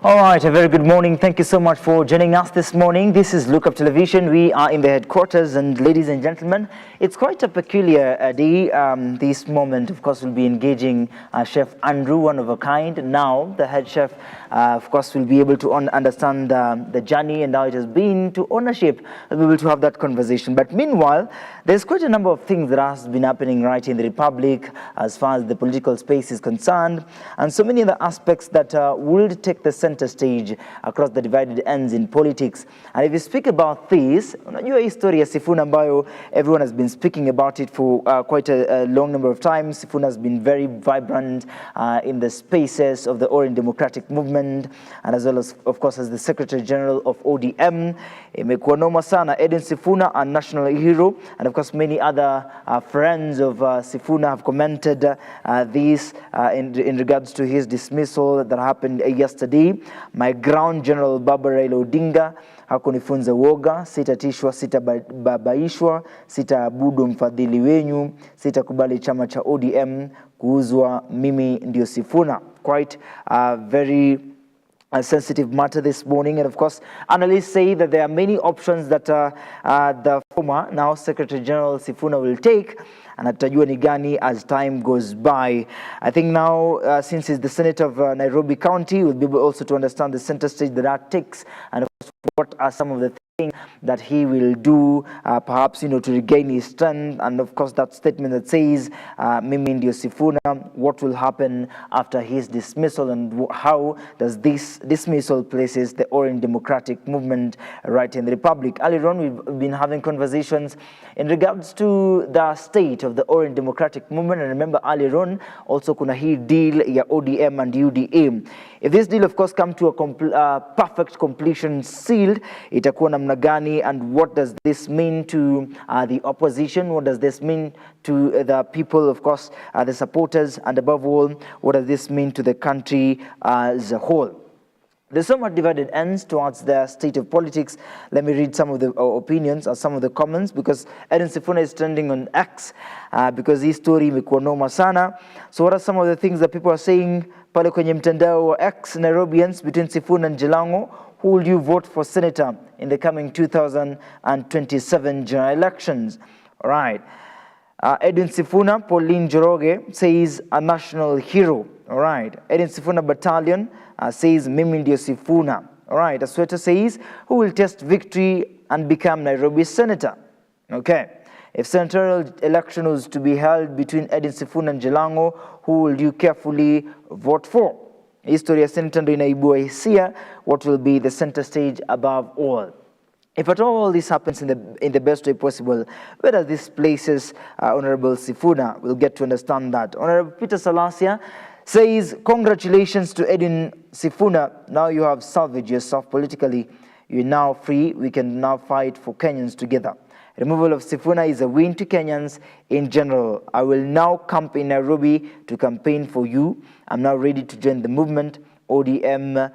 All right, a very good morning. Thank you so much for joining us this morning. This is Look Up Television. We are in the headquarters, and ladies and gentlemen, it's quite a peculiar day. This moment, of course, we'll be engaging Chef Andrew, one of a kind. Now, the head chef, of course, will be able to understand the journey and how it has been to ownership. We'll be able to have that conversation. But meanwhile, there's quite a number of things that has been happening right in the Republic as far as the political space is concerned, and so many other aspects that will take the center stage across the divided ends in politics. And if you speak about this, unajua history ya Sifuna ambayo everyone has been speaking about it for quite a long number of times. Sifuna has been very vibrant in the spaces of the Orange Democratic Movement, and as well as, of course, as the Secretary General of ODM. Imekuwa noma sana. Edwin Sifuna, a national hero, and of course many other friends of Sifuna have commented this in regards to his dismissal that happened yesterday. My ground General Baba Raila Odinga hakunifunza woga, sitatishwa, sitababaishwa, sitaabudu mfadhili wenyu, sitakubali chama cha ODM kuuzwa, mimi ndio Sifuna. Quite very a sensitive matter this morning, and of course analysts say that there are many options that the former, now Secretary General Sifuna, will take, and atajua ni gani as time goes by. I think now since he's the senator of Nairobi County, we'll be able also to understand the center stage that takes, and of course what are some of the things that he will do, perhaps, to regain his strength. And of course that statement that says mimi ndio Sifuna, what will happen after his dismissal, and how does this dismissal places the Orange Democratic Movement right in the Republic. Earlier on, we've been having conversations in regards to the state of the Orange Democratic Movement, and remember earlier on also kuna hii deal ya ODM and UDA. If this deal, of course, come to a perfect completion sealed, itakuwa namna gani, and what does this mean to the opposition? What does this mean to the people, of course, the supporters, and above all, what does this mean to the country as a whole? There's so much divided ends towards the state of politics. Let me read some of the opinions or some of the comments, because Edwin Sifuna is trending on X because his story imekuwa noma sana. So what are some of the things that people are saying pale kwenye mtandao wa X? Nairobians, between Sifuna and Jalango, who will you vote for senator in the coming 2027 general elections? All right. Edwin Sifuna, Pauline Joroge says a national hero. All right. Edwin Sifuna Battalion says mimi ndio Sifuna. All right. Asweta says who will test victory and become Nairobi senator. Okay. If senatorial election was to be held between Edwin Sifuna and Jalango, who will you carefully vote for? History ya senator ndo inaibua hisia. What will be the center stage above all? If at all this happens in the best way possible, where does this places Honorable Sifuna? We'll get to understand that. Honorable Peter Salasia says, congratulations to Edwin Sifuna. Now you have salvaged yourself politically. You're now free. We can now fight for Kenyans together. Removal of Sifuna is a win to Kenyans in general. I will now camp in Nairobi to campaign for you. I'm now ready to join the movement. ODM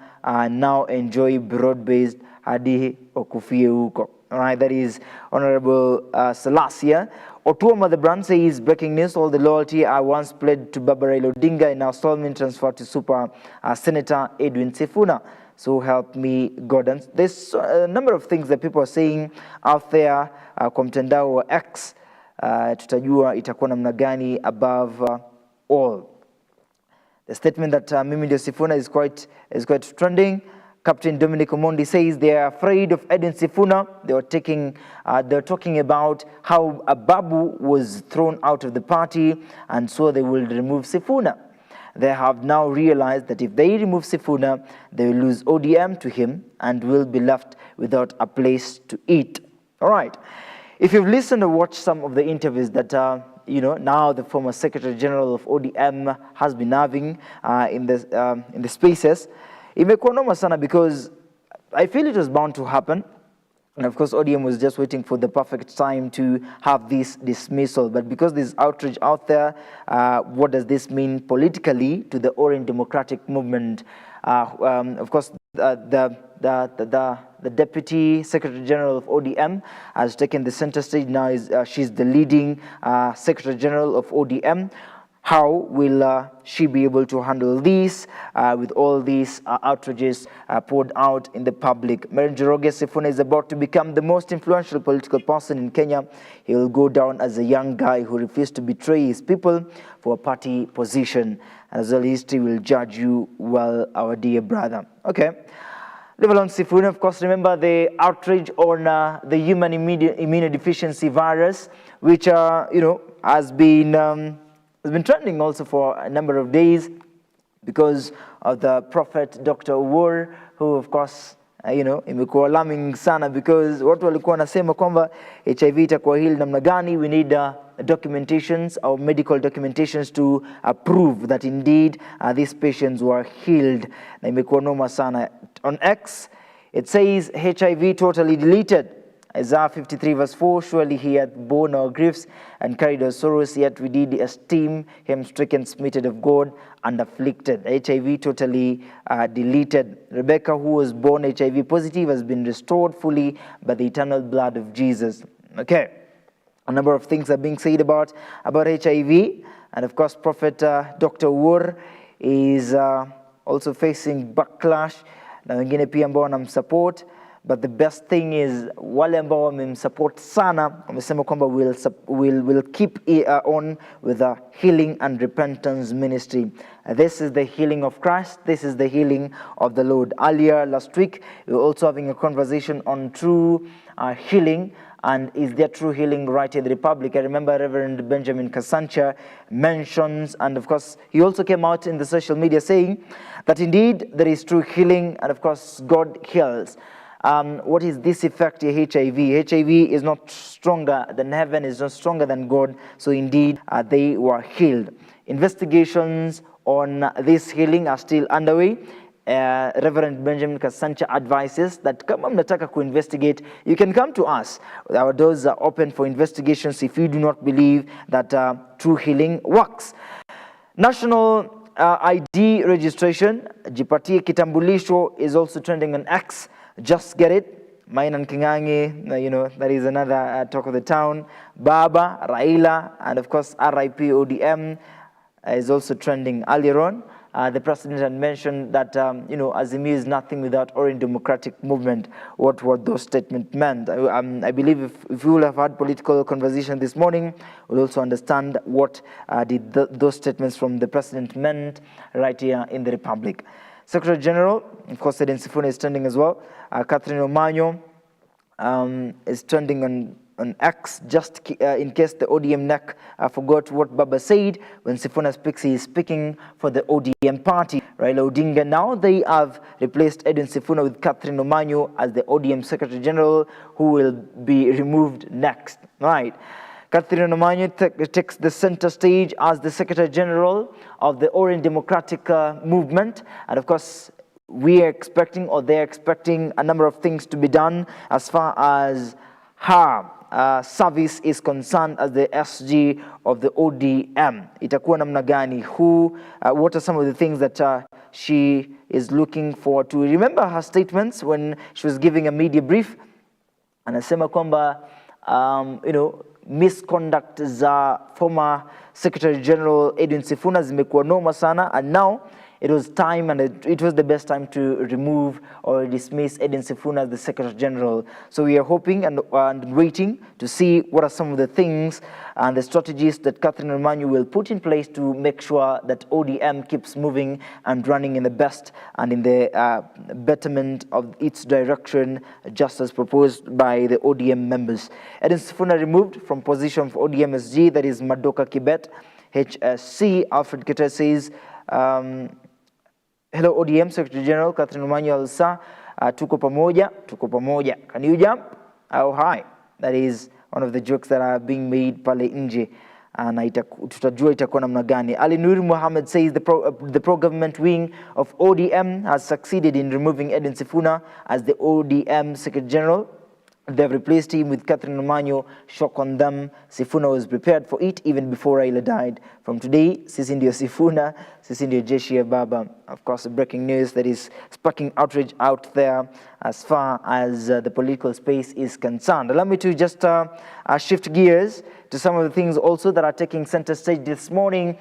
now enjoy broad-based hadi okufie huko. All right, that is Honorable Salasia. Otuoma the brand says, breaking news, all the loyalty I once pledged to Baba Raila Odinga in now Solomon transferred to Super Senator Edwin Sifuna. So help me God. And there's a number of things that people are saying out there kwa mtandao wa X. Tutajua itakuwa namna gani above all. The statement that mimi ndio Sifuna is quite trending. Captain Dominic Omondi says they are afraid of Edwin Sifuna. They're talking about how a Babu was thrown out of the party, and so they will remove Sifuna. They have now realized that if they remove Sifuna, they will lose ODM to him and will be left without a place to eat. All right. If you've listened or watched some of the interviews that now the former Secretary General of ODM has been having in the spaces, imekuwa noma sana, because I feel it was bound to happen. And of course, ODM was just waiting for the perfect time to have this dismissal. But because there's outrage out there, what does this mean politically to the Orange Democratic Movement? Of course, the Deputy Secretary General of ODM has taken the center stage now. She's the leading Secretary General of ODM. How will she be able to handle this with all these outrages poured out in the public? Mary Njoroge Sifuna is about to become the most influential political person in Kenya. He will go down as a young guy who refused to betray his people for a party position. And as well, history will judge you well, our dear brother. Okay. Level on Sifuna, of course, remember the outrage on the human immunodeficiency virus, which, has been trending also for a number of days because of the prophet Dr. Owuor, who of course imekuwa alarming sana because watu walikuwa wanasema kwamba HIV itakuwa healed namna gani. We need documentations or medical documentations to prove that indeed these patients were healed. Na imekuwa noma sana. On X, it says HIV totally deleted. Isaiah 53 verse 4, surely he hath borne our griefs and carried our sorrows, yet we did esteem him stricken, smitten of God, and afflicted. HIV totally deleted. Rebecca, who was born HIV positive, has been restored fully by the eternal blood of Jesus. Okay, a number of things are being said about HIV, and of course, Prophet Dr. Owuor is also facing backlash. Na wengine pia ambao wanamsupport. But the best thing is wale ambao wamemsupport sana wamesema kwamba will keep on with the healing and repentance ministry. This is the healing of Christ. This is the healing of the Lord. Earlier last week, we were also having a conversation on true healing. And is there true healing right in the Republic? I remember Reverend Benjamin Kasancha mentions, and of course, he also came out in the social media saying that indeed there is true healing, and of course, God heals. What is this effect of HIV? HIV is not stronger than heaven, is not stronger than God. So indeed, they were healed. Investigations on this healing are still underway. Reverend Benjamin Kasancha advises that kama mnataka investigate, you can come to us. Our doors are open for investigations if you do not believe that true healing works. National ID registration, jipatie kitambulisho, is also trending on X. Just get it. Mainan Kingangi, that is another talk of the town. Baba, Raila, and of course RIP ODM is also trending earlier on. The president had mentioned that, Azimio is nothing without Orange Democratic Movement. What those statements meant. I believe if we will have had political conversation this morning, we'll also understand what did those statements from the president meant right here in the Republic. Secretary General, of course, Edwin Sifuna is trending as well. Catherine Omanyo is trending on X, just in case the ODM neck forgot what Baba said when Sifuna speaks. He is speaking for the ODM party. Raila Odinga, now they have replaced Edwin Sifuna with Catherine Omanyo as the ODM Secretary General, who will be removed next. Right. Catherine Omanyo takes the center stage as the Secretary General of the Orange Democratic Movement. And of course, we are expecting, or they're expecting, a number of things to be done as far as her service is concerned as the SG of the ODM. Itakuwa namna gani? What are some of the things that she is looking forward to? Remember her statements when she was giving a media brief? Anasema kwamba, misconduct za former Secretary General Edwin Sifuna zimekuwa noma sana, and now it was time, and it was the best time to remove or dismiss Edwin Sifuna as the Secretary General. So we are hoping and waiting to see what are some of the things and the strategies that Catherine Omanyo will put in place to make sure that ODM keeps moving and running in the best and in the betterment of its direction, just as proposed by the ODM members. Edwin Sifuna removed from position of ODM SG, that is Madoka Kibet, HSC. Alfred Keter says, hello ODM Secretary General Catherine Omanyo Alsa, tuko pamoja. Can you jump? Oh hi. That is one of the jokes that are being made pale nje. Na tutajua itakuwa namna gani. Ali Nur Muhammad says the pro-government wing of ODM has succeeded in removing Edwin Sifuna as the ODM Secretary General. They've replaced him with Catherine Omanyo. Shock on them. Sifuna was prepared for it even before Raila died. From today, sisi ndio Sifuna, sisi ndio jeshi ya baba. Of course, breaking news that is sparking outrage out there as far as the political space is concerned. Allow me to just shift gears to some of the things also that are taking center stage this morning.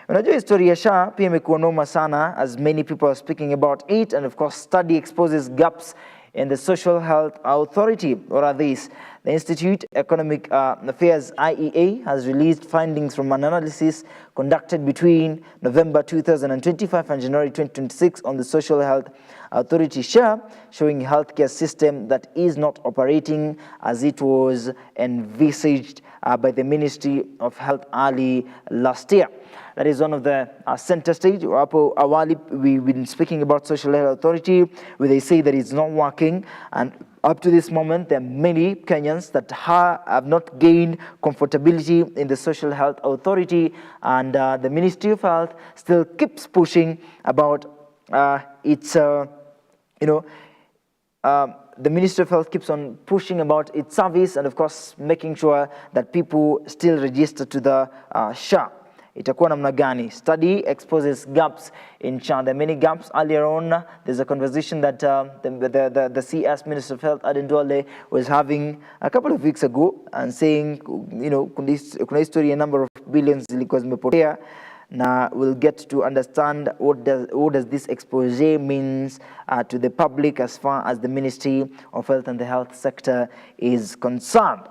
Unajua historia ya SHA pia imekuwa noma sana, as many people are speaking about it, and of course study exposes gaps in the Social Health Authority. What are these? The Institute Economic Affairs IEA has released findings from an analysis conducted between November 2025 and January 2026 on the Social Health Authority SHA, showing a healthcare system that is not operating as it was envisaged by the Ministry of Health early last year. That is one of the center stage. Awali, we've been speaking about Social Health Authority, where they say that it's not working. And up to this moment, there are many Kenyans that have not gained comfortability in the Social Health Authority. And the Ministry of Health still keeps pushing about its, the Ministry of Health keeps on pushing about its service and, of course, making sure that people still register to the SHA. Itakuwa namna gani? Study exposes gaps in SHA. There are many gaps. Earlier on, there's a conversation that the CS Minister of Health, Aden Duale, was having a couple of weeks ago and saying, kuna history a number of billions zilikuwa zimepotea. Now we'll get to understand what does this expose means to the public as far as the Ministry of Health and the health sector is concerned.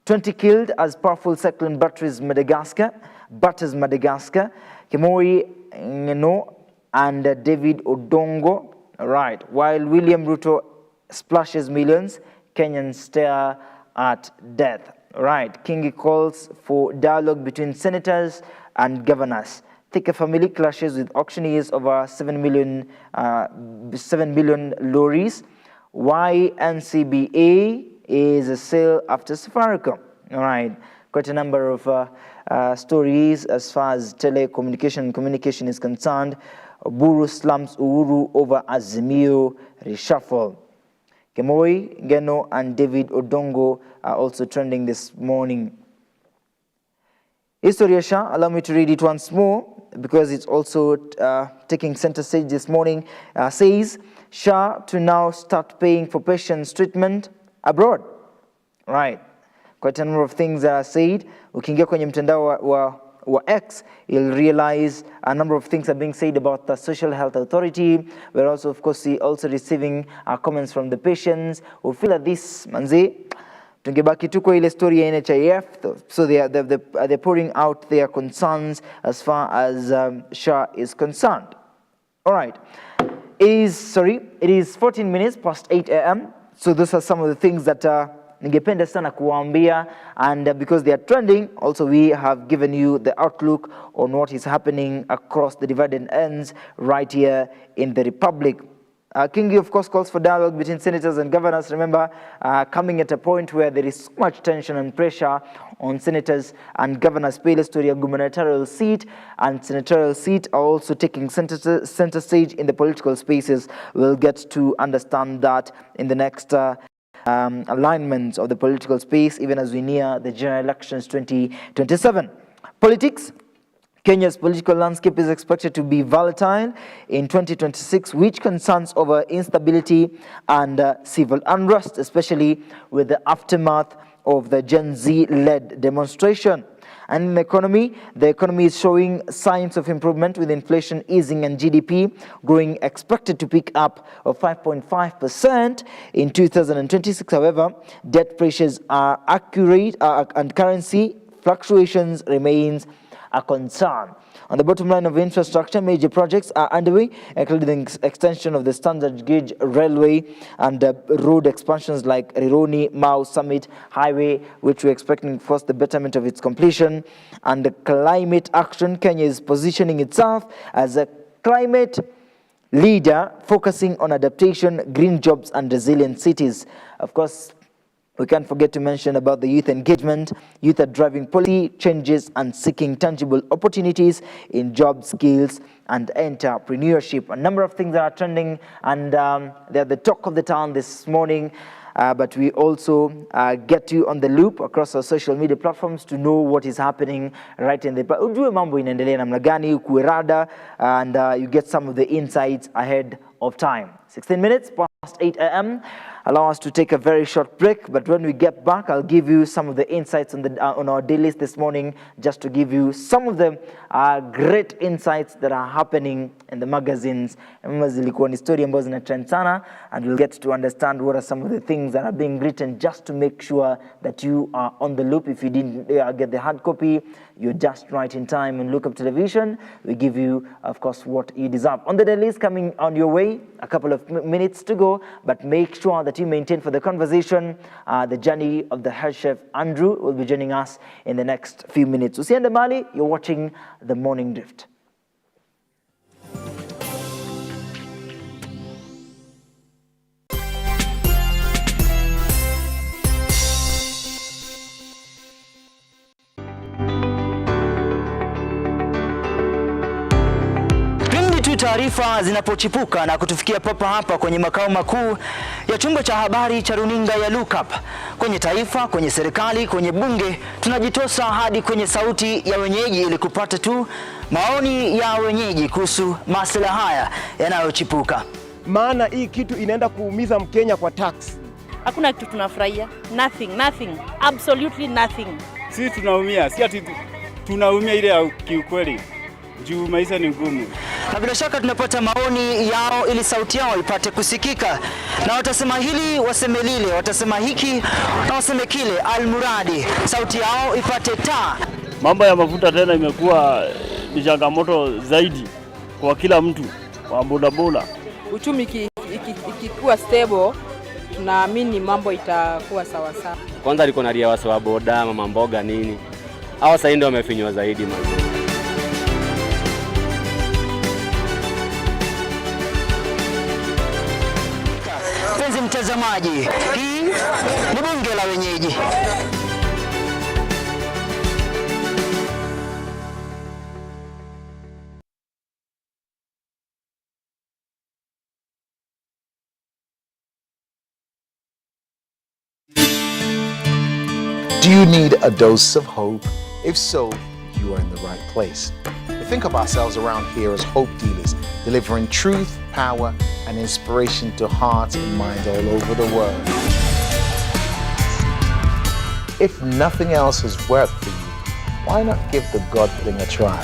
20 killed as powerful cyclone batters Madagascar. Kimoi Ngeno and David Odongo. Right. While William Ruto splashes millions, Kenyans stare at death. Right. Kingi calls for dialogue between senators and governors. Thika family clashes with auctioneers over 7 million lorries. Why NCBA is a sale after Safaricom. All right. Quite a number of stories as far as telecommunication and communication is concerned. Buru slams Uhuru over Azimio reshuffle. Kemoi, Ngeno, and David Odongo are also trending this morning. History of SHA, allow me to read it once more because it's also taking center stage this morning. Says SHA to now start paying for patients' treatment abroad. Right. Quite a number of things that are said. Ukiingia kwenye mtandao wa X, you'll realize a number of things are being said about the Social Health Authority. We're also, of course, also receiving comments from the patients who feel that this, manze, tungebaki tu kwa ile story ya NHIF. So they're pouring out their concerns as far as SHA is concerned. All right. It is 14 minutes past 8 a.m. So those are some of the things that ningependa sana kuwaambia, and because they are trending, also we have given you the outlook on what is happening across the divided ends right here in the Republic. Kingi, of course, calls for dialogue between senators and governors. Remember, coming at a point where there is so much tension and pressure on senators and governors. Pele story a gubernatorial seat and senatorial seat are also taking center stage in the political spaces. We'll get to understand that in the next alignments of the political space, even as we near the general elections 2027. Politics. Kenya's political landscape is expected to be volatile in 2026, which concerns over instability and civil unrest, especially with the aftermath of the Gen Z-led demonstration. And in the economy is showing signs of improvement with inflation easing and GDP growing, expected to pick up of 5.5% in 2026. However, debt pressures are accurate and currency fluctuations remains a concern. On the bottom line of infrastructure, major projects are underway, including the extension of the standard gauge railway and road expansions like Rironi, Mau, Summit Highway, which we're expecting first the betterment of its completion. And the climate action, Kenya is positioning itself as a climate leader, focusing on adaptation, green jobs, and resilient cities. Of course, we can't forget to mention about the youth engagement. Youth are driving policy changes and seeking tangible opportunities in job skills and entrepreneurship. A number of things that are trending, and they're the talk of the town this morning. but we also get you on the loop across our social media platforms to know what is happening right in the ujue mambo inaendelea namna gani kuerada, and you get some of the insights ahead of time. 16 minutes past 8 a.m. Allow us to take a very short break, but when we get back, I'll give you some of the insights on our day list this morning, just to give you some of the great insights that are happening in the magazines. Zilikuwa ni story ambazo zina trend sana, and we'll get to understand what are some of the things that are being written just to make sure that you are on the loop. If you didn't get the hard copy, you're just right in time. And Look Up Television, we give you, of course, what you deserve. On the day list coming on your way, a couple of minutes to go, but make sure that you maintain for the conversation the journey of the head chef Andrew will be joining us in the next few minutes. Usiende Mali, you're watching The Morning Drift. Taarifa zinapochipuka na kutufikia papa hapa kwenye makao makuu ya chumba cha habari cha runinga ya Look Up, kwenye taifa, kwenye serikali, kwenye bunge, tunajitosa hadi kwenye sauti ya wenyeji ili kupata tu maoni ya wenyeji kuhusu masuala haya yanayochipuka. Maana hii kitu inaenda kuumiza Mkenya kwa tax. Hakuna kitu tunafurahia. Nothing. Absolutely nothing. Sisi tunaumia, si ati tunaumia ile ya kiukweli. Juu maisha ni ngumu. Na bila shaka tunapata maoni yao ili sauti yao ipate kusikika. Na watasema hili, waseme lile, watasema hiki na waseme kile, almuradi sauti yao ipate taa. Mambo ya mafuta tena imekuwa ni changamoto zaidi kwa kila mtu wa bodaboda. Uchumi ikikuwa stable, tunaamini mambo itakuwa sawa sawa. Kwanza liko na ria wasa wa boda, mama mboga nini. Hao sasa ndio wamefinywa zaidi mazuri. Mtazamaji, hii ni bunge la wenyeji. Do you need a dose of hope? If so, you are in the right place. We think of ourselves around here as hope dealers, delivering truth, power, and inspiration to hearts and minds all over the world. If nothing else has worked for you, why not give the God thing a try?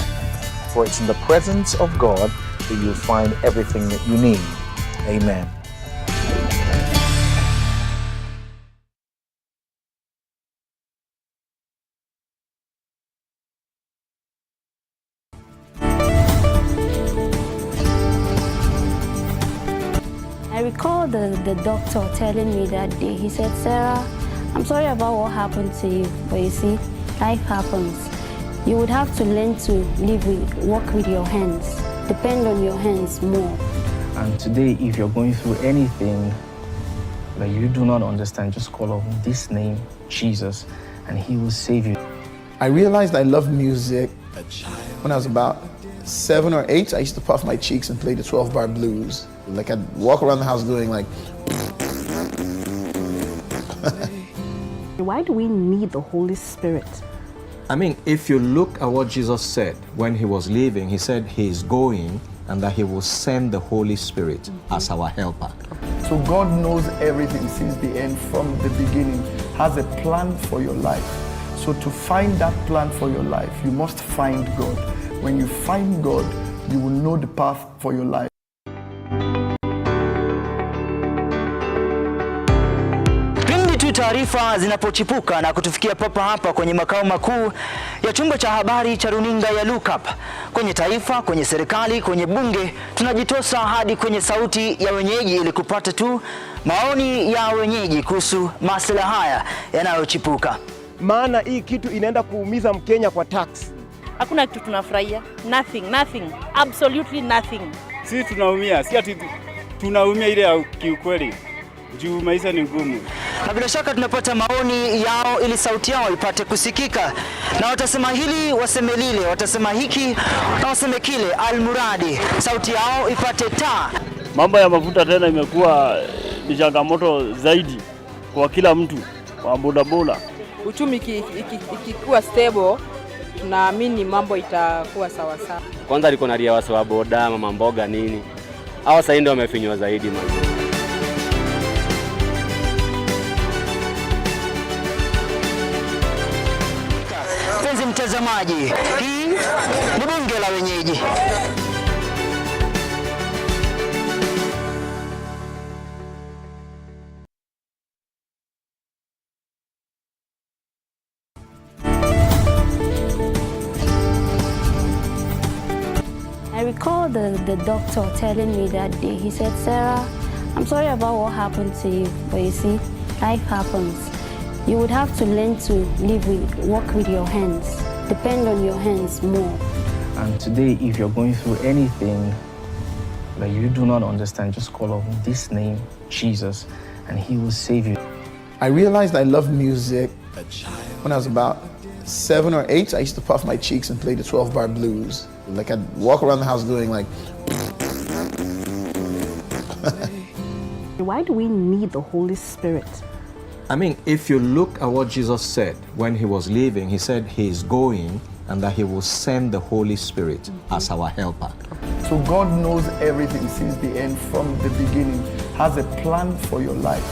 For it's in the presence of God that you'll find everything that you need. Amen. I recall the doctor telling me that day, he said, "Sarah, I'm sorry about what happened to you, but you see, life happens. You would have to learn to work with your hands, depend on your hands more." And today, if you're going through anything that you do not understand, just call on this name, Jesus, and he will save you. I realized I loved music when I was about 7 or 8. I used to puff my cheeks and play the 12-bar blues. Like I'd walk around the house doing like. Why do we need the Holy Spirit? I mean, if you look at what Jesus said when he was leaving, he said he is going and that he will send the Holy Spirit as our helper. So God knows everything since the end, from the beginning, has a plan for your life. So to find that plan for your life, you must find God. When you find God, you will know the path for your life. Taarifa zinapochipuka na kutufikia papa hapa kwenye makao makuu ya chumba cha habari cha runinga ya Look Up, kwenye taifa, kwenye serikali, kwenye bunge, tunajitosa hadi kwenye sauti ya wenyeji ili kupata tu maoni ya wenyeji kuhusu masuala haya yanayochipuka. Maana hii kitu inaenda kuumiza Mkenya kwa tax. Hakuna kitu tunafurahia. Nothing. Absolutely nothing. Sisi tunaumia, si ati tunaumia ile ya kiukweli. Juu maisha ni ngumu. Na bila shaka tunapata maoni yao ili sauti yao ipate kusikika. Na watasema hili, waseme lile, watasema hiki na waseme kile, almuradi sauti yao ipate taa. Mambo ya mafuta tena imekuwa ni changamoto zaidi kwa kila mtu wa bodaboda. Uchumi ikikuwa stable, tunaamini mambo itakuwa sawa sawa. Kwanza alikuwa na ria wasi wa boda, mama mboga nini. Hao sasa ndio wamefinywa zaidi man. Mpenzi mtazamaji, hii ni bunge la wenyeji. I recall the doctor telling me that day, he said, Sarah, I'm sorry about what happened to you, but you see, life happens. You would have to learn to work with your hands, depend on your hands more. And today, if you're going through anything that you do not understand, just call on this name, Jesus, and he will save you. I realized I love music when I was about 7 or 8. I used to puff my cheeks and play the 12-bar blues. Like I'd walk around the house doing like. Why do we need the Holy Spirit? I mean, if you look at what Jesus said when he was leaving, he said he is going and that he will send the Holy Spirit as our helper. So God knows everything since the end, from the beginning, has a plan for your life.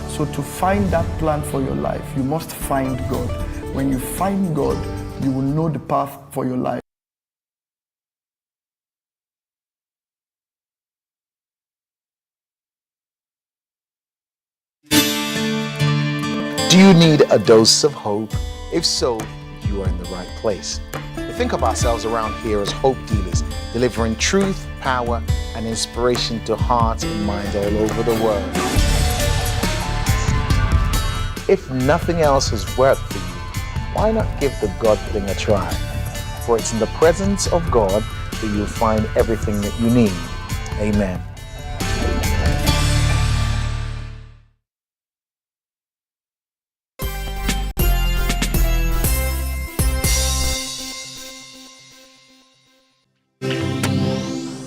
So to find that plan for your life, you must find God. When you find God, you will know the path for your life. Do you need a dose of hope? If so, you are in the right place. We think of ourselves around here as hope dealers, delivering truth, power, and inspiration to hearts and minds all over the world. If nothing else has worked for you, why not give the God thing a try? For it's in the presence of God that you'll find everything that you need. Amen.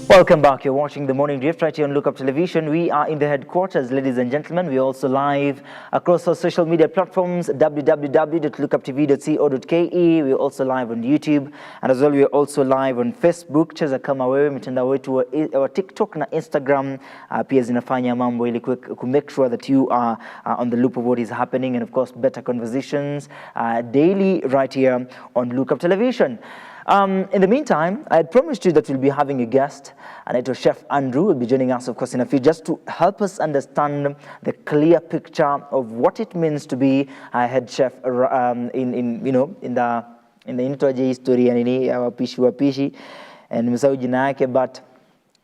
Welcome back. You're watching the Morning Drift right here on Look Up Television. We are in the headquarters, ladies and gentlemen. We're also live across our social media platforms, www.lookuptv.co.ke. We're also live on YouTube, and as well, we're also live on Facebook. Cheza kama wewe, mitandao wetu wa TikTok na Instagram pia zinafanya mambo ili make sure that you are on the loop of what is happening, and of course, better conversations daily right here on Look Up Television. In the meantime, I had promised you that we'll be having a guest, and it was Chef Andrew will be joining us, of course, in a few, just to help us understand the clear picture of what it means to be a head chef in the introje history and in wapishi and nimesahau jina yake, but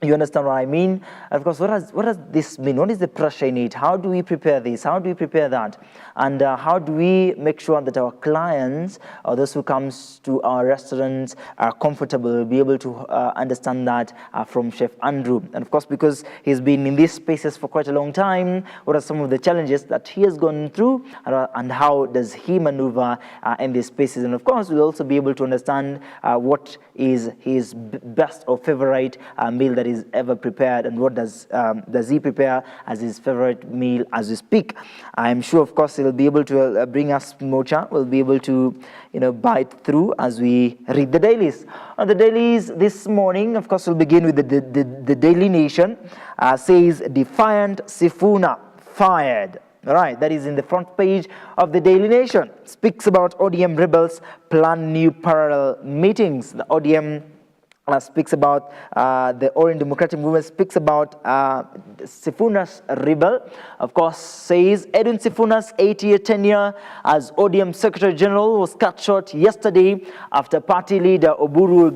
you understand what I mean? And of course, what does this mean? What is the pressure in it? How do we prepare this? How do we prepare that? And how do we make sure that our clients or those who comes to our restaurants are comfortable, will be able to understand that from Chef Andrew? And of course, because he's been in these spaces for quite a long time, what are some of the challenges that he has gone through, and how does he maneuver in these spaces? And of course, we'll also be able to understand what is his best or favorite meal that is ever prepared, and what does he prepare as his favorite meal as we speak. I'm sure, of course, he'll be able to bring us mocha. We'll be able to, bite through as we read the dailies. On the dailies this morning, of course, we'll begin with the Daily Nation. Says defiant Sifuna fired. All right, that is in the front page of the Daily Nation. Speaks about ODM rebels plan new parallel meetings. The ODM speaks about the Orange Democratic Movement, speaks about Sifuna's rebel. Of course, says Edwin Sifuna's 8-year tenure as ODM Secretary General was cut short yesterday after party leader Oburu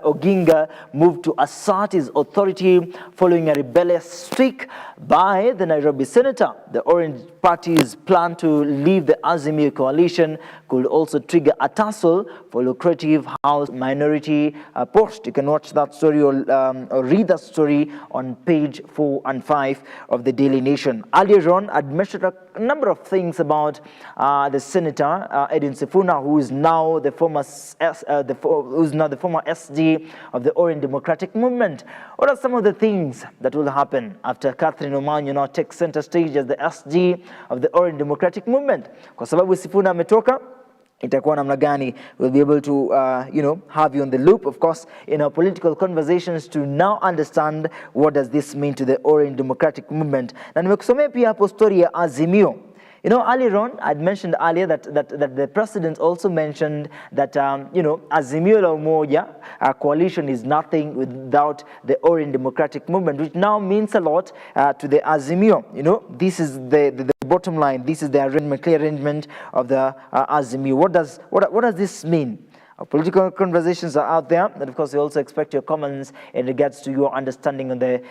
Oginga moved to assert his authority following a rebellious streak by the Nairobi Senator. The Orange Party's plan to leave the Azimio coalition could also trigger a tussle for lucrative House minority post. post. You can watch that story or read that story on page 4 and 5 of the Daily Nation. Earlier on, I'd mentioned a number of things about the Senator Edwin Sifuna, who is now the former SG of the Orange Democratic Movement. What are some of the things that will happen after Catherine Omanyo now takes center stage as the SG of the Orange Democratic Movement? Kwa sababu Sifuna ametoka, itakuwa namna gani? We'll be able to have you on the loop, of course, in our political conversations to now understand what does this mean to the Orange Democratic Movement. Na nimekusomea pia hapo story ya Azimio. You know, earlier on, I'd mentioned earlier that the president also mentioned that, Azimio la Umoja coalition is nothing without the Orange Democratic Movement, which now means a lot to the Azimio. You know, this is the bottom line. This is the arrangement, clear arrangement of the Azimio. What does this mean? Our political conversations are out there, and of course we also expect your comments in regards to your understanding on the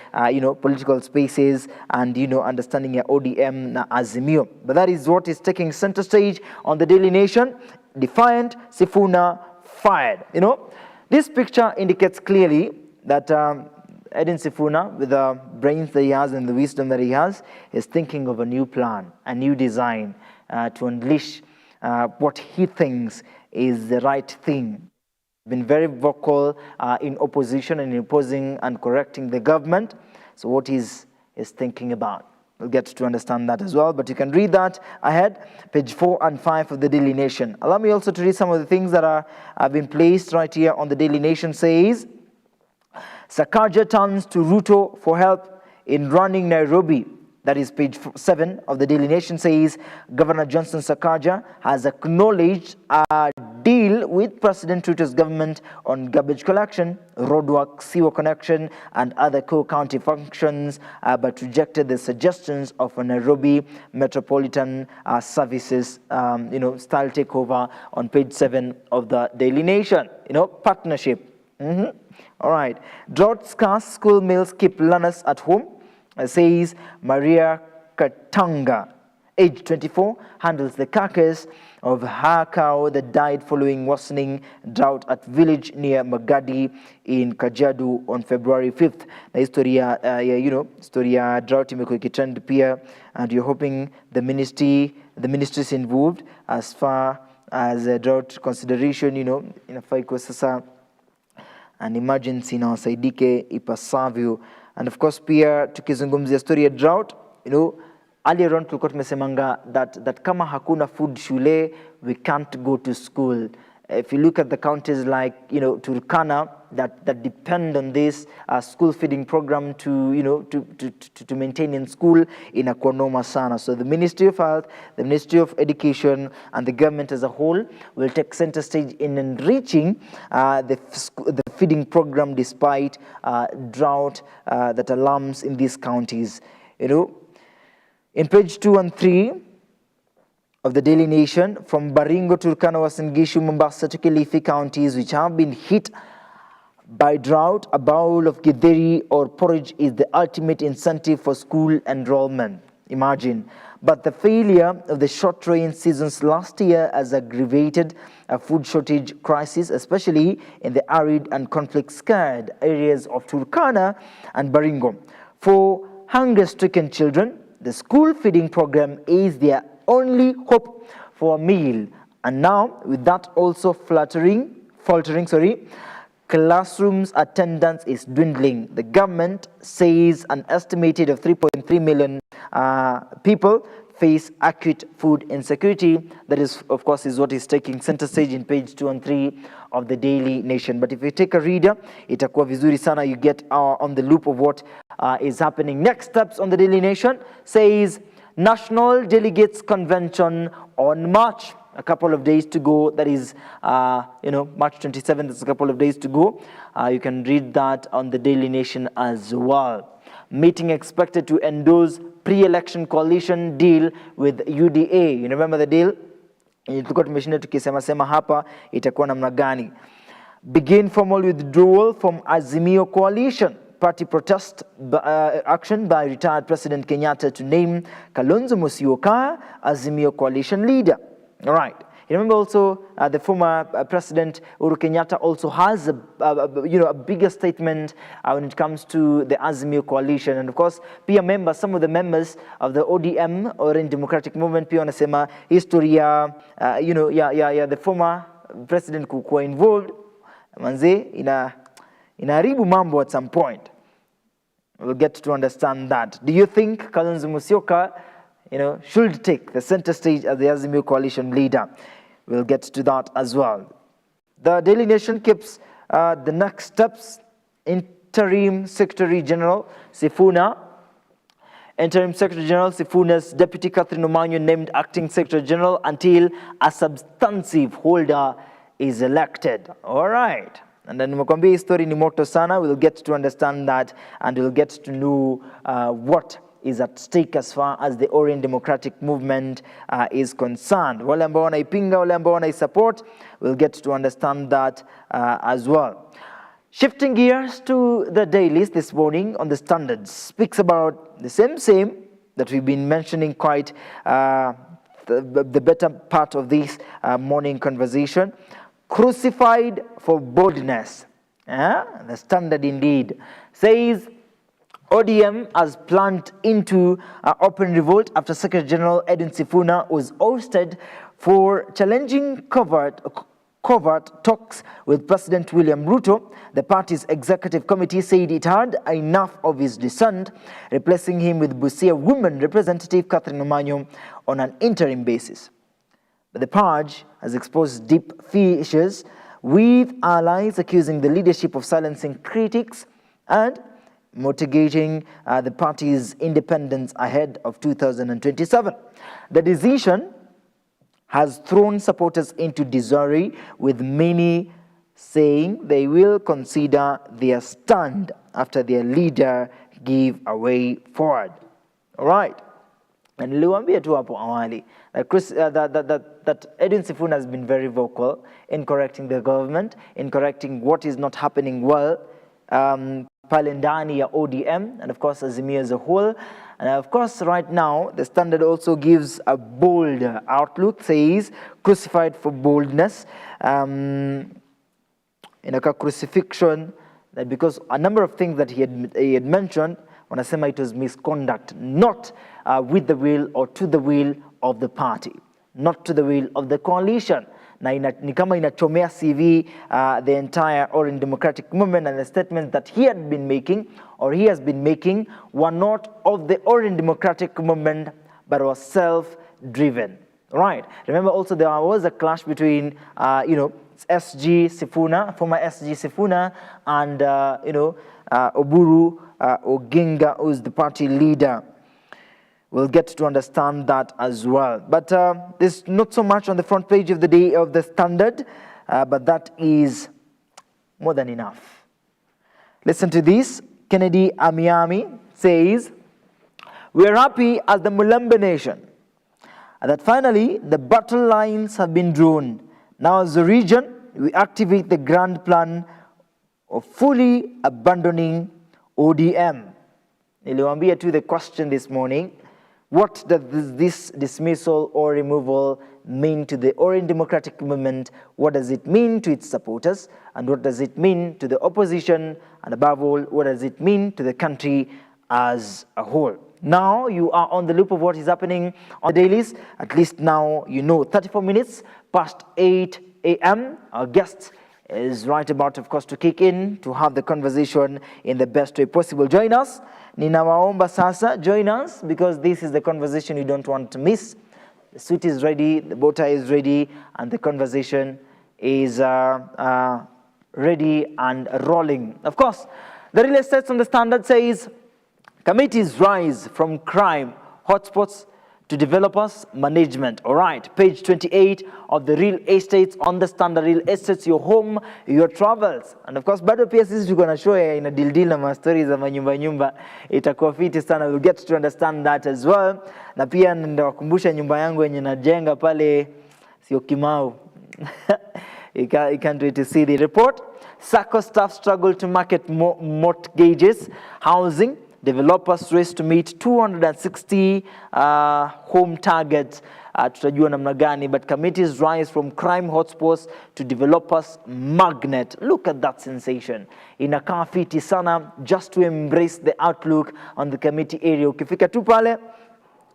political spaces and understanding your ODM na Azimio. But that is what is taking center stage on the Daily Nation. Defiant, Sifuna fired. This picture indicates clearly that Edwin Sifuna, with the brains that he has and the wisdom that he has, is thinking of a new plan, a new design to unleash what he thinks is the right thing. Been very vocal in opposition and opposing and correcting the government. So what is thinking about? We'll get to understand that as well, but you can read that ahead, page 4 and 5 of the Daily Nation. Allow me also to read some of the things that have been placed right here on the Daily Nation. Says, Sakaja turns to Ruto for help in running Nairobi. That is page 7 of the Daily Nation. Says Governor Johnson Sakaja has acknowledged a deal with President Ruto's government on garbage collection, roadwork, sewer connection, and other core county functions, but rejected the suggestions of a Nairobi Metropolitan Services style takeover on page 7 of the Daily Nation. Partnership. All right. Drought scarce school meals keep learners at home. Says Maria Katanga, age 24, handles the carcass of her cow that died following worsening drought at village near Magadi in Kajiado on February 5th. Na historia historia drought imekuwa ikitrend pia, and you're hoping the ministries involved as far as drought consideration, inafaa ikuwe sasa an emergency na wasaidike ipasavyo. And of course pia tukizungumzia story ya drought, earlier on tulikuwa tumesemanga that kama hakuna food shule, we can't go to school. If you look at the counties like Turkana that depend on this school feeding program to maintain in school, inakuwa noma sana. So the Ministry of Health, the Ministry of Education, and the government as a whole will take center stage in enriching the feeding program despite drought that alarms in these counties. In page 2 and 3 of the Daily Nation, from Baringo, Turkana, Uasin Gishu, Mombasa to Kilifi counties which have been hit by drought, a bowl of githeri or porridge is the ultimate incentive for school enrollment. Imagine. But the failure of the short rain seasons last year has aggravated a food shortage crisis, especially in the arid and conflict-scarred areas of Turkana and Baringo. For hunger-stricken children, the school feeding program is their only hope for a meal. And now, with that also faltering, classrooms attendance is dwindling. The government says an estimated of 3.3 million people face acute food insecurity. That is, of course, is what is taking center stage in page 2 and 3 of the Daily Nation. But if you take a reader, itakuwa vizuri sana, you get on the loop of what is happening. Next steps on the Daily Nation says National Delegates Convention on March. A couple of days to go. That is, March 27th. There's a couple of days to go. You can read that on the Daily Nation as well. Meeting expected to endorse pre-election coalition deal with UDA. You remember the deal? Tulikuwa tumeshinda tukisema hapa itakuwa namna gani. Begin formal withdrawal from Azimio coalition. Party protest action by retired President Kenyatta to name Kalonzo Musyoka Azimio coalition leader. All right. You remember also the former President Uhuru Kenyatta also has a bigger statement when it comes to the Azimio coalition. And of course, some of the members of the ODM, Orange Democratic Movement, pia wanasema history ya the former president kuwa involved, manze inaharibu mambo at some point. We'll get to understand that. Do you think Kalonzo Musyoka, should take the center stage as the Azimio coalition leader? We'll get to that as well. The Daily Nation keeps the next steps. Interim Secretary General Sifuna's deputy Catherine Omanyo named acting Secretary General until a substantive holder is elected. All right. And then nimekwambia story ni moto sana. We'll get to understand that and we'll get to know what is at stake as far as the Orange Democratic Movement is concerned. Wale ambao wanaipinga, wale ambao wanaisupport, we'll get to understand that as well. Shifting gears to the dailies this morning on the Standard speaks about the same that we've been mentioning quite the better part of this morning conversation. Crucified for boldness. The Standard indeed says ODM has plunged into open revolt after Secretary General Edwin Sifuna was ousted for challenging covert talks with President William Ruto. The party's executive committee said it had enough of his dissent, replacing him with Busia woman representative Catherine Omanyo on an interim basis. But the purge has exposed deep fissures, with allies accusing the leadership of silencing critics and motivating the party's independence ahead of 2027. The decision has thrown supporters into disarray, with many saying they will consider their stand after their leader gave a way forward. All right. And niliwaambia tu hapo awali that Edwin Sifuna has been very vocal in correcting the government, in correcting what is not happening well pale ndani ya ODM and of course Azimio as a whole. And of course right now the Standard also gives a bold outlook, says crucified for boldness. In a crucifixion, that because a number of things that he had mentioned, wanasema it was misconduct, not with the will or to the will of the party, not to the will of the coalition. Na ni kama inachomea CV the entire Orange Democratic Movement, and the statements that he had been making or he has been making were not of the Orange Democratic Movement but was self-driven. Right. Remember also there was a clash between SG Sifuna, former SG Sifuna, and Oburu Oginga, who is the party leader. We'll get to understand that as well. But there's not so much on the front page of the day of the Standard, but that is more than enough. Listen to this. Kennedy Amiami says, "We're happy as the Mulembe nation that finally the battle lines have been drawn. Now as a region, we activate the grand plan of fully abandoning ODM." Niliwaambia to the question this morning, what does this dismissal or removal mean to the Orange Democratic Movement? What does it mean to its supporters? And what does it mean to the opposition? And above all, what does it mean to the country as a whole? Now you are on the loop of what is happening on the dailies. At least now you know. 34 minutes past 8 a.m. Our guest is right about, of course, to kick in to have the conversation in the best way possible. Join us. Ninawaomba sasa, join us, because this is the conversation you don't want to miss. The suit is ready, the bow tie is ready, and the conversation is ready and rolling. Of course, the real estate on the Standard says, committees rise from crime hotspots to developers management. All right, page 28 of the real estates on the Standard. Real estates, your home, your travels. And of course, bado pia sisi tuko na show ya ina deal na ma stories za manyumba itakuwa fiti sana. We'll get to understand that as well. Na pia ndawakumbusha nyumba yangu yenye najenga pale sio Kimau. You can't wait to see the report. SACCO staff struggle to market mortgages. Housing Developers race to meet 260 home targets. Tutajua namna gani, but committees rise from crime hotspots to developers magnet. Look at that sensation. Inakaa fiti sana just to embrace the outlook on the committee area. Ukifika tu pale,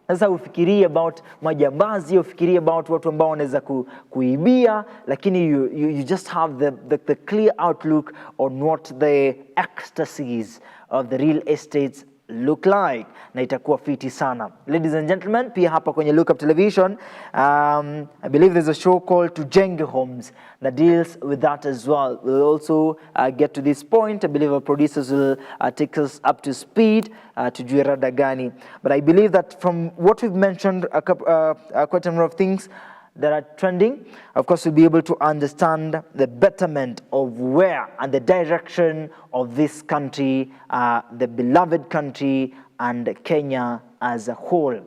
sasa ufikirie about majambazi, ufikirie about watu ambao wanaweza kuibia, lakini you just have the clear outlook on what the ecstasies of the real estates look like, na itakuwa fiti sana. Ladies and gentlemen, pia hapa kwenye Look Up Television, I believe there's a show called Tujenge Homes that deals with that as well. We'll also get to this point. I believe our producers will take us up to speed to rada gani. But I believe that from what we've mentioned, quite a number of things that are trending, of course, we'll be able to understand the betterment of where and the direction of this country, the beloved country, and Kenya as a whole.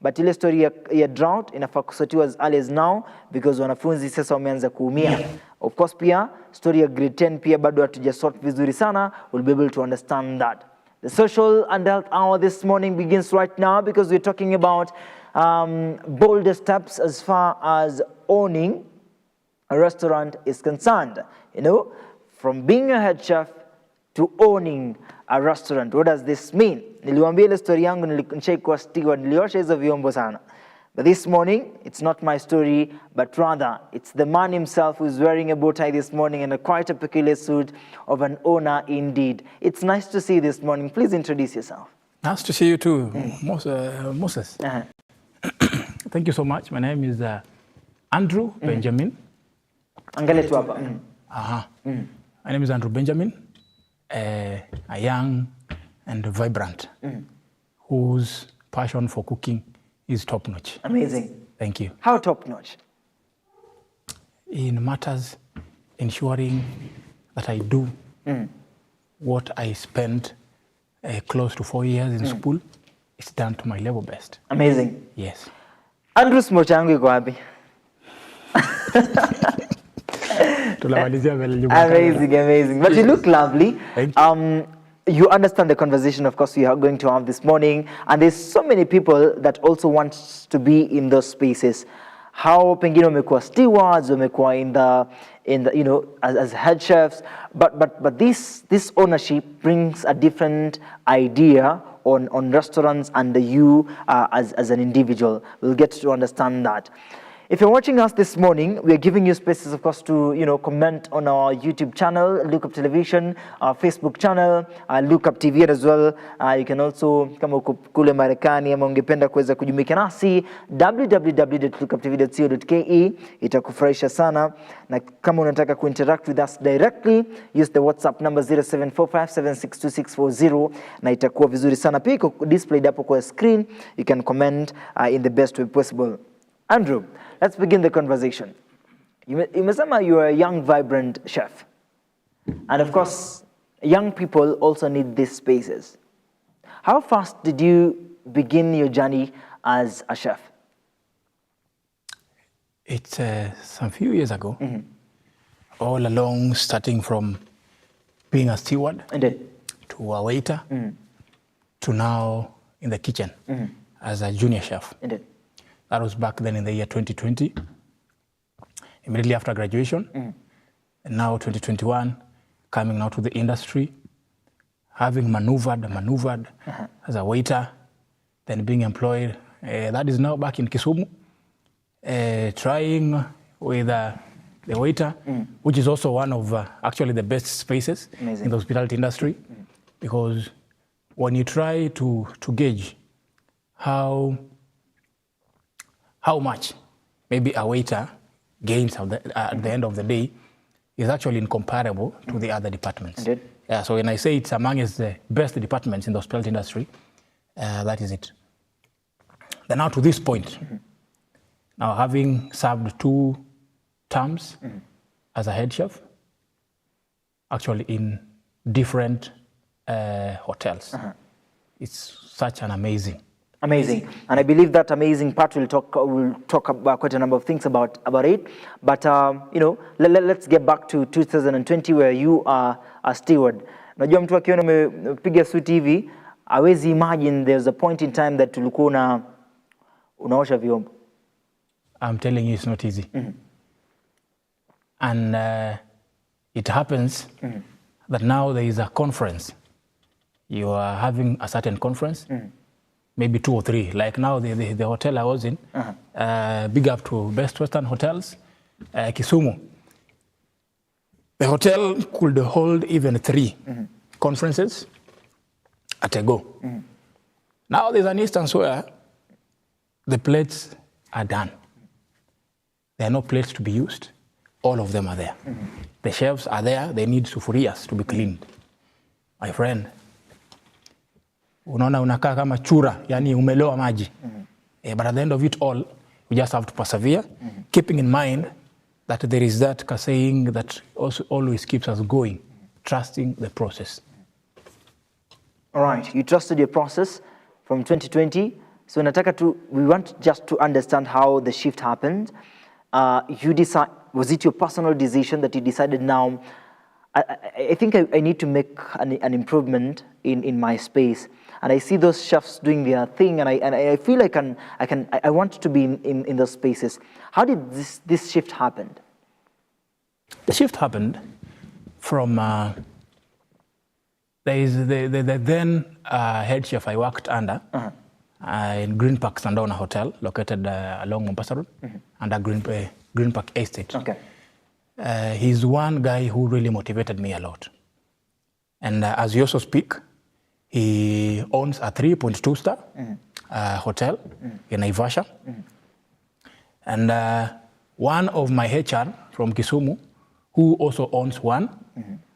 But ile story ya drought inafaa kusotiwa as early as now because wanafunzi sasa wameanza kuumia. Of course, pia story ya grade 10 pia bado hatujasort vizuri sana. We'll be able to understand that. The social and health hour this morning begins right now because we're talking about bolder steps as far as owning a restaurant is concerned. You know, from being a head chef to owning a restaurant. What does this mean? Niliwaambia ile story yangu nilikuwa steward, niliosha hizo vyombo sana. But this morning, it's not my story, but rather it's the man himself who's wearing a bow tie this morning and quite a peculiar suit of an owner indeed. It's nice to see you this morning. Please introduce yourself. Nice to see you too, Moses. Thank you so much. My name is Andrew Benjamin. Angale tu hapa. My name is Andrew Benjamin, a young and vibrant whose passion for cooking is top-notch. Amazing. Thank you. How top-notch? In matters ensuring that I do what I spent close to 4 years in school, it's done to my level best. Amazing. Yes. Andrew, smocha yangu iko wapi? Amazing, amazing. But you look lovely. Thank you. You understand the conversation, of course, we are going to have this morning, and there's so many people that also want to be in those spaces. How pengine wamekuwa stewards, wamekuwa in the you know, as head chefs, but this ownership brings a different idea on restaurants and you as an individual. We'll get to understand that. If you're watching us this morning, we're giving you spaces, of course, to comment on our YouTube channel, Look Up Television, our Facebook channel, Look Up TV as well. You can also, kama uko kule Marekani ama ungependa kuweza kujumuika nasi, www.lookuptv.co.ke, itakufurahisha sana. Na kama unataka kuinteract with us directly, use the WhatsApp number 0745762640 na itakuwa vizuri sana. Pia iko displayed hapo kwa screen. You can comment in the best way possible. Andrew, let's begin the conversation. Umesema you are a young, vibrant chef. And of course, young people also need these spaces. How fast did you begin your journey as a chef? It's some few years ago. All along, starting from being a steward to a waiter to now in the kitchen as a junior chef. Indeed. That was back then in the year 2020, immediately after graduation. And now 2021, coming now to the industry, having maneuvered as a waiter, then being employed. That is now back in Kisumu, trying with the waiter, which is also one of actually the best spaces in the hospitality industry, because when you try to gauge how much maybe a waiter gains at the end of the day is actually incomparable to the other departments. Indeed. Yeah, so when I say it's amongst the best departments in the hospitality industry, that is it. Then now to this point, now having served 2 terms as a head chef, actually in different hotels, it's such an amazing. Amazing, and I believe that amazing part we'll talk about quite a number of things about it. But let's get back to 2020 where you are a steward. Najua mtu akiona umepiga suti hivi hawezi imagine there's a point in time that ulikuwa unaosha vyombo. I'm telling you, it's not easy. And it happens that now there is a conference. You are having a certain conference, maybe 2 or 3. Like now, the hotel I was in, big up to Best Western Hotels, Kisumu. The hotel could hold even 3 conferences at a go. Now there's an instance where the plates are done. There are no plates to be used. All of them are there. The shelves are there. They need sufurias to be cleaned. My friend, unaona unakaa kama chura, yani umeloa maji. But at the end of it all, we just have to persevere, keeping in mind that there is that saying that also always keeps us going, trusting the process. All right, you trusted your process from 2020. So we want just to understand how the shift happened. Was it your personal decision that you decided now, I think I need to make an improvement in my space? And I see those chefs doing their thing, and I feel like I want to be in those spaces. How did this shift happen? The shift happened from there is the then head chef I worked under in Green Park Sandona Hotel, located along Mombasa Road, under Green Park Estate. Okay. He's one guy who really motivated me a lot. And as you also speak, he owns a 3.2-star hotel in Naivasha. And one of my HR from Kisumu, who also owns one,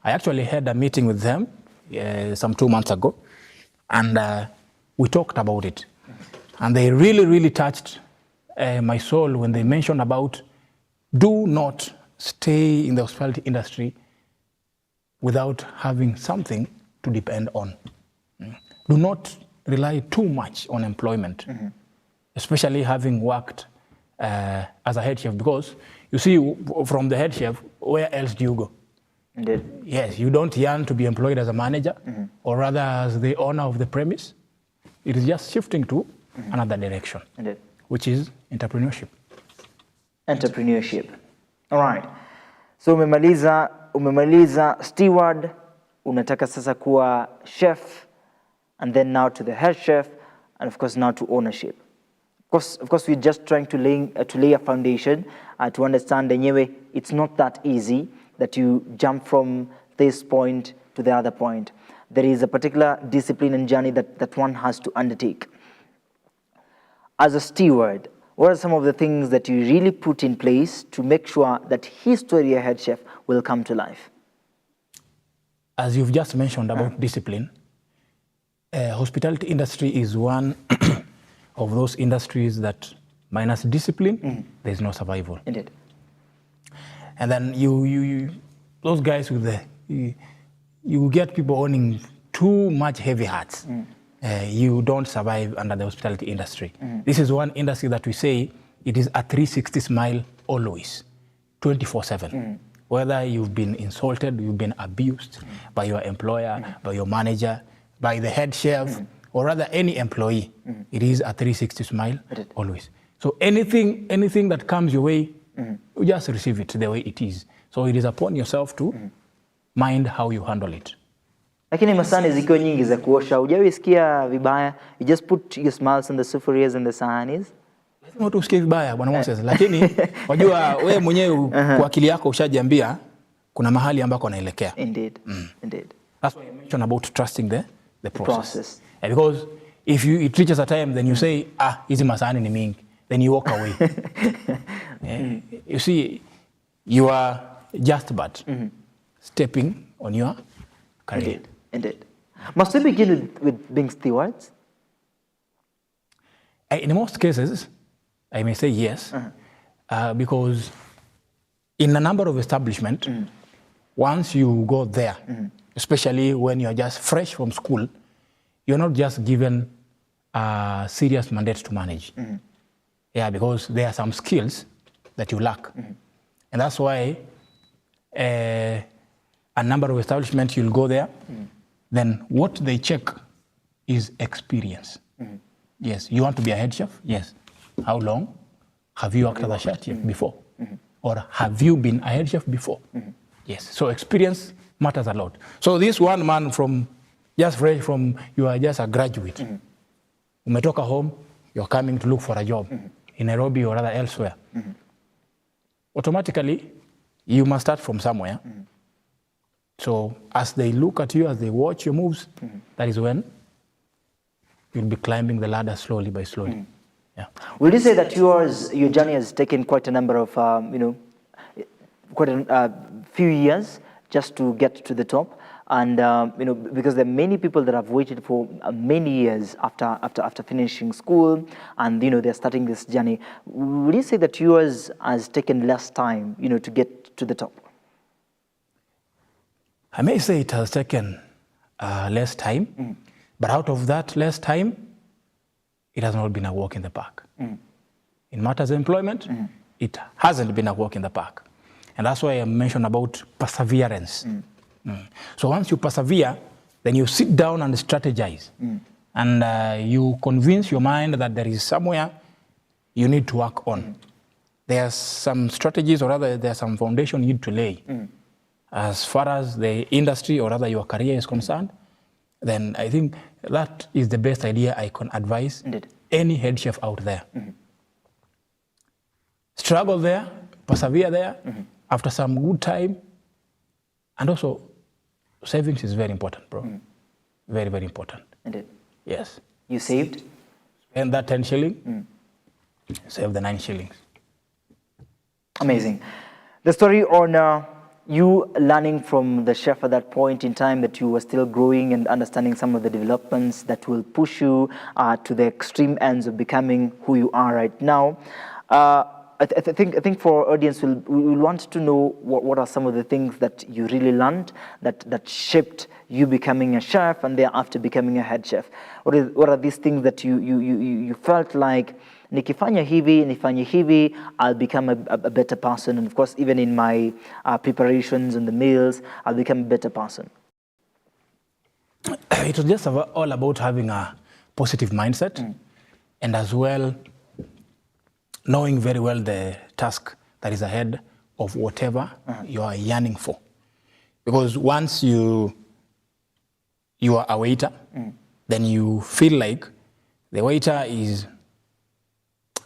I actually had a meeting with them some 2 months ago, and we talked about it. And they really, really touched my soul when they mentioned about do not stay in the hospitality industry without having something to depend on. Do not rely too much on employment, especially having worked as a head chef, because you see, from the head chef, where else do you go? Indeed. Yes, you don't yearn to be employed as a manager or rather as the owner of the premise. It is just shifting to another direction, Indeed. Which is entrepreneurship. Entrepreneurship. All right. So umemaliza steward, unataka sasa kuwa chef, and then now to the head chef, and of course now to ownership. Of course, we're just trying to lay a foundation to understand yenyewe it's not that easy that you jump from this point to the other point. There is a particular discipline and journey that one has to undertake. As a steward, what are some of the things that you really put in place to make sure that his story, head chef, will come to life? As you've just mentioned about discipline, hospitality industry is one of those industries that minus discipline, there's no survival. Indeed. And then those guys with you get people owning too much heavy hearts. You don't survive under the hospitality industry. This is one industry that we say it is a 360 smile always, 24/7. Whether you've been insulted, you've been abused by your employer, by your manager, by the head chef, or rather any employee, it is a 360 smile always. So anything that comes your way, you just receive it the way it is. So it is upon yourself to mind how you handle it. Lakini masani zikiwa nyingi za kuosha, hujawahi sikia vibaya? You just put your smiles on the sufurias and the sahanis? Lazima tu usikie vibaya Bwana Moses, lakini wajua wewe mwenyewe kwa akili yako ushajiambia kuna mahali ambako anaelekea. Indeed. Indeed. That's why I mentioned about trusting the process. Because if it reaches a time then you say hizi masahani ni mingi, then you walk away. You see, you are just but stepping on your career. Indeed. Must we begin with being stewards? In most cases, I may say yes, because in a number of establishments, once you go there, especially when you're just fresh from school, you're not just given a serious mandate to manage. Yeah, because there are some skills that you lack. And that's why a number of establishments, you'll go there, then what they check is experience. Yes, you want to be a head chef? Yes. How long? Have you worked as a chef before? Or have you been a head chef before? Yes, so experience matters a lot. So this one man from, just fresh from, you are just a graduate. Umetoka home, you're coming to look for a job in Nairobi or rather elsewhere. Automatically, you must start from somewhere. So as they look at you, as they watch your moves, that is when you'll be climbing the ladder slowly by slowly. Yeah. Would you say that your journey has taken quite a number of, quite a few years just to get to the top? And because there are many people that have waited for many years after finishing school, and they're starting this journey. Would you say that yours has taken less time, to get to the top? I may say it has taken less time, but out of that less time, it has not been a walk in the park. In matters of employment, it hasn't been a walk in the park. And that's why I mentioned about perseverance. So once you persevere, then you sit down and strategize. And you convince your mind that there is somewhere you need to work on. There are some strategies, or rather there are some foundation you need to lay. As far as the industry, or rather your career is concerned, then I think that is the best idea I can advise any head chef out there. Struggle there, persevere there, after some good time, and also savings is very important, bro. Very, very important. Indeed. Yes. You saved? Spend that 10 shilling, save the 9 shillings. Amazing. The story on you learning from the chef at that point in time, that you were still growing and understanding some of the developments that will push you to the extreme ends of becoming who you are right now. I think for our audience, we'll want to know what are some of the things that you really learned that shaped you becoming a chef and thereafter becoming a head chef. What are these things that you felt like, nikifanya hivi, nifanye hivi, I'll become a better person. And of course, even in my preparations and the meals, I'll become a better person. It was just all about having a positive mindset, and as well knowing very well the task that is ahead of whatever you are yearning for. Because once you are a waiter, then you feel like the waiter is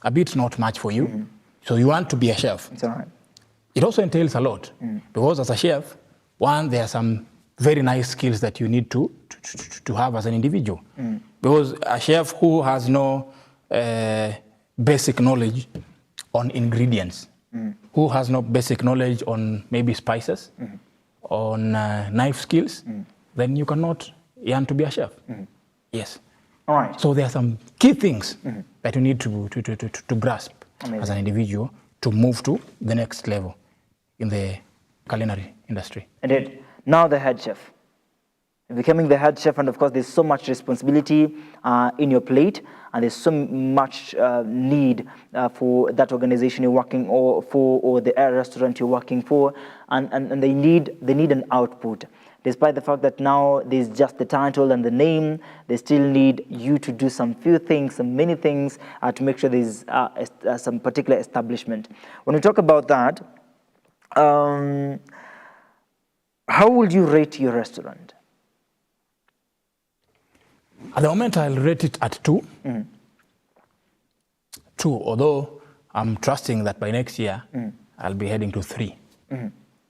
a bit not much for you, so you want to be a chef. It's all right. It also entails a lot, because as a chef, one, there are some very nice skills that you need to have as an individual. Because a chef who has no basic knowledge on ingredients, who has no basic knowledge on maybe spices, on knife skills, then you cannot yearn to be a chef. Yes. All right. So there are some key things that you need to grasp as an individual to move to the next level in the culinary industry. Indeed. Now the head chef. Becoming the head chef, and of course there's so much responsibility in your plate, and there's so much need for that organization you're working for, or the restaurant you're working for, and they need an output. Despite the fact that now there's just the title and the name, they still need you to do some few things, some many things to make sure there's some particular establishment. When we talk about that, how would you rate your restaurant? At the moment, I'll rate it at 2. 2, although I'm trusting that by next year, I'll be heading to 3.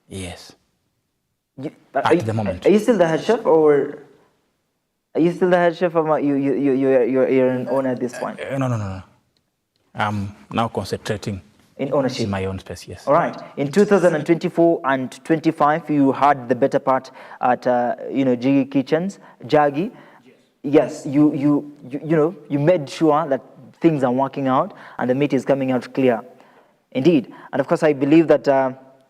Yes. At the moment. Are you still the head chef, or are you still the head chef, or you're an owner at this point? No. I'm now concentrating in ownership, in my own space. Yes. All right. In 2024 and 25, you had the better part at Jiggy Kitchens, Jaggi. Yes. You made sure that things are working out and the meat is coming out clear. Indeed. And of course, I believe that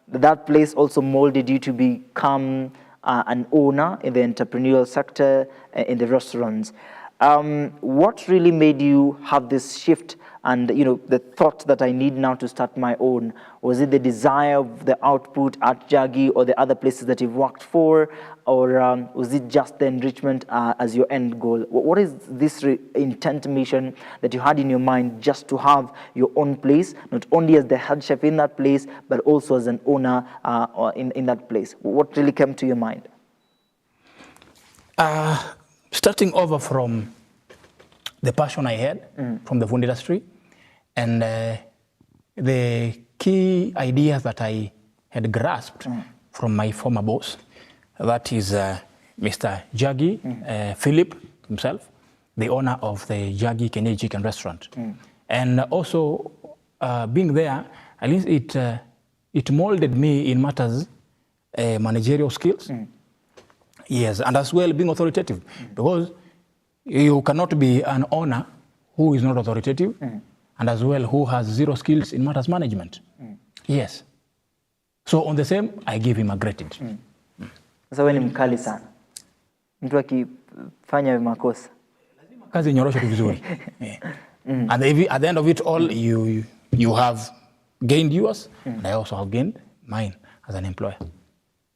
that place also molded you to become an owner in the entrepreneurial sector in the restaurants. What really made you have this shift and the thought that I need now to start my own? Was it the desire of the output at Jaggi or the other places that you've worked for, or was it just the enrichment as your end goal? What is this intent mission that you had in your mind, just to have your own place, not only as the head chef in that place, but also as an owner in that place? What really came to your mind? Starting over from the passion I had from the food industry, and the key ideas that I had grasped from my former boss, that is Mr. Jaggi Philip himself, the owner of the Jaggi Kenyan Chicken Restaurant. And also being there, at least it molded me in matters managerial skills. Yes, and as well being authoritative, because you cannot be an owner who is not authoritative, and as well who has zero skills in matters management. Yes. So on the same, I give him a great. Sasa wewe ni mkali sana. Mtu akifanya makosa kazi nyorosha tu vizuri. And at the end of it all, you have gained yours, and I also have gained mine as an employer.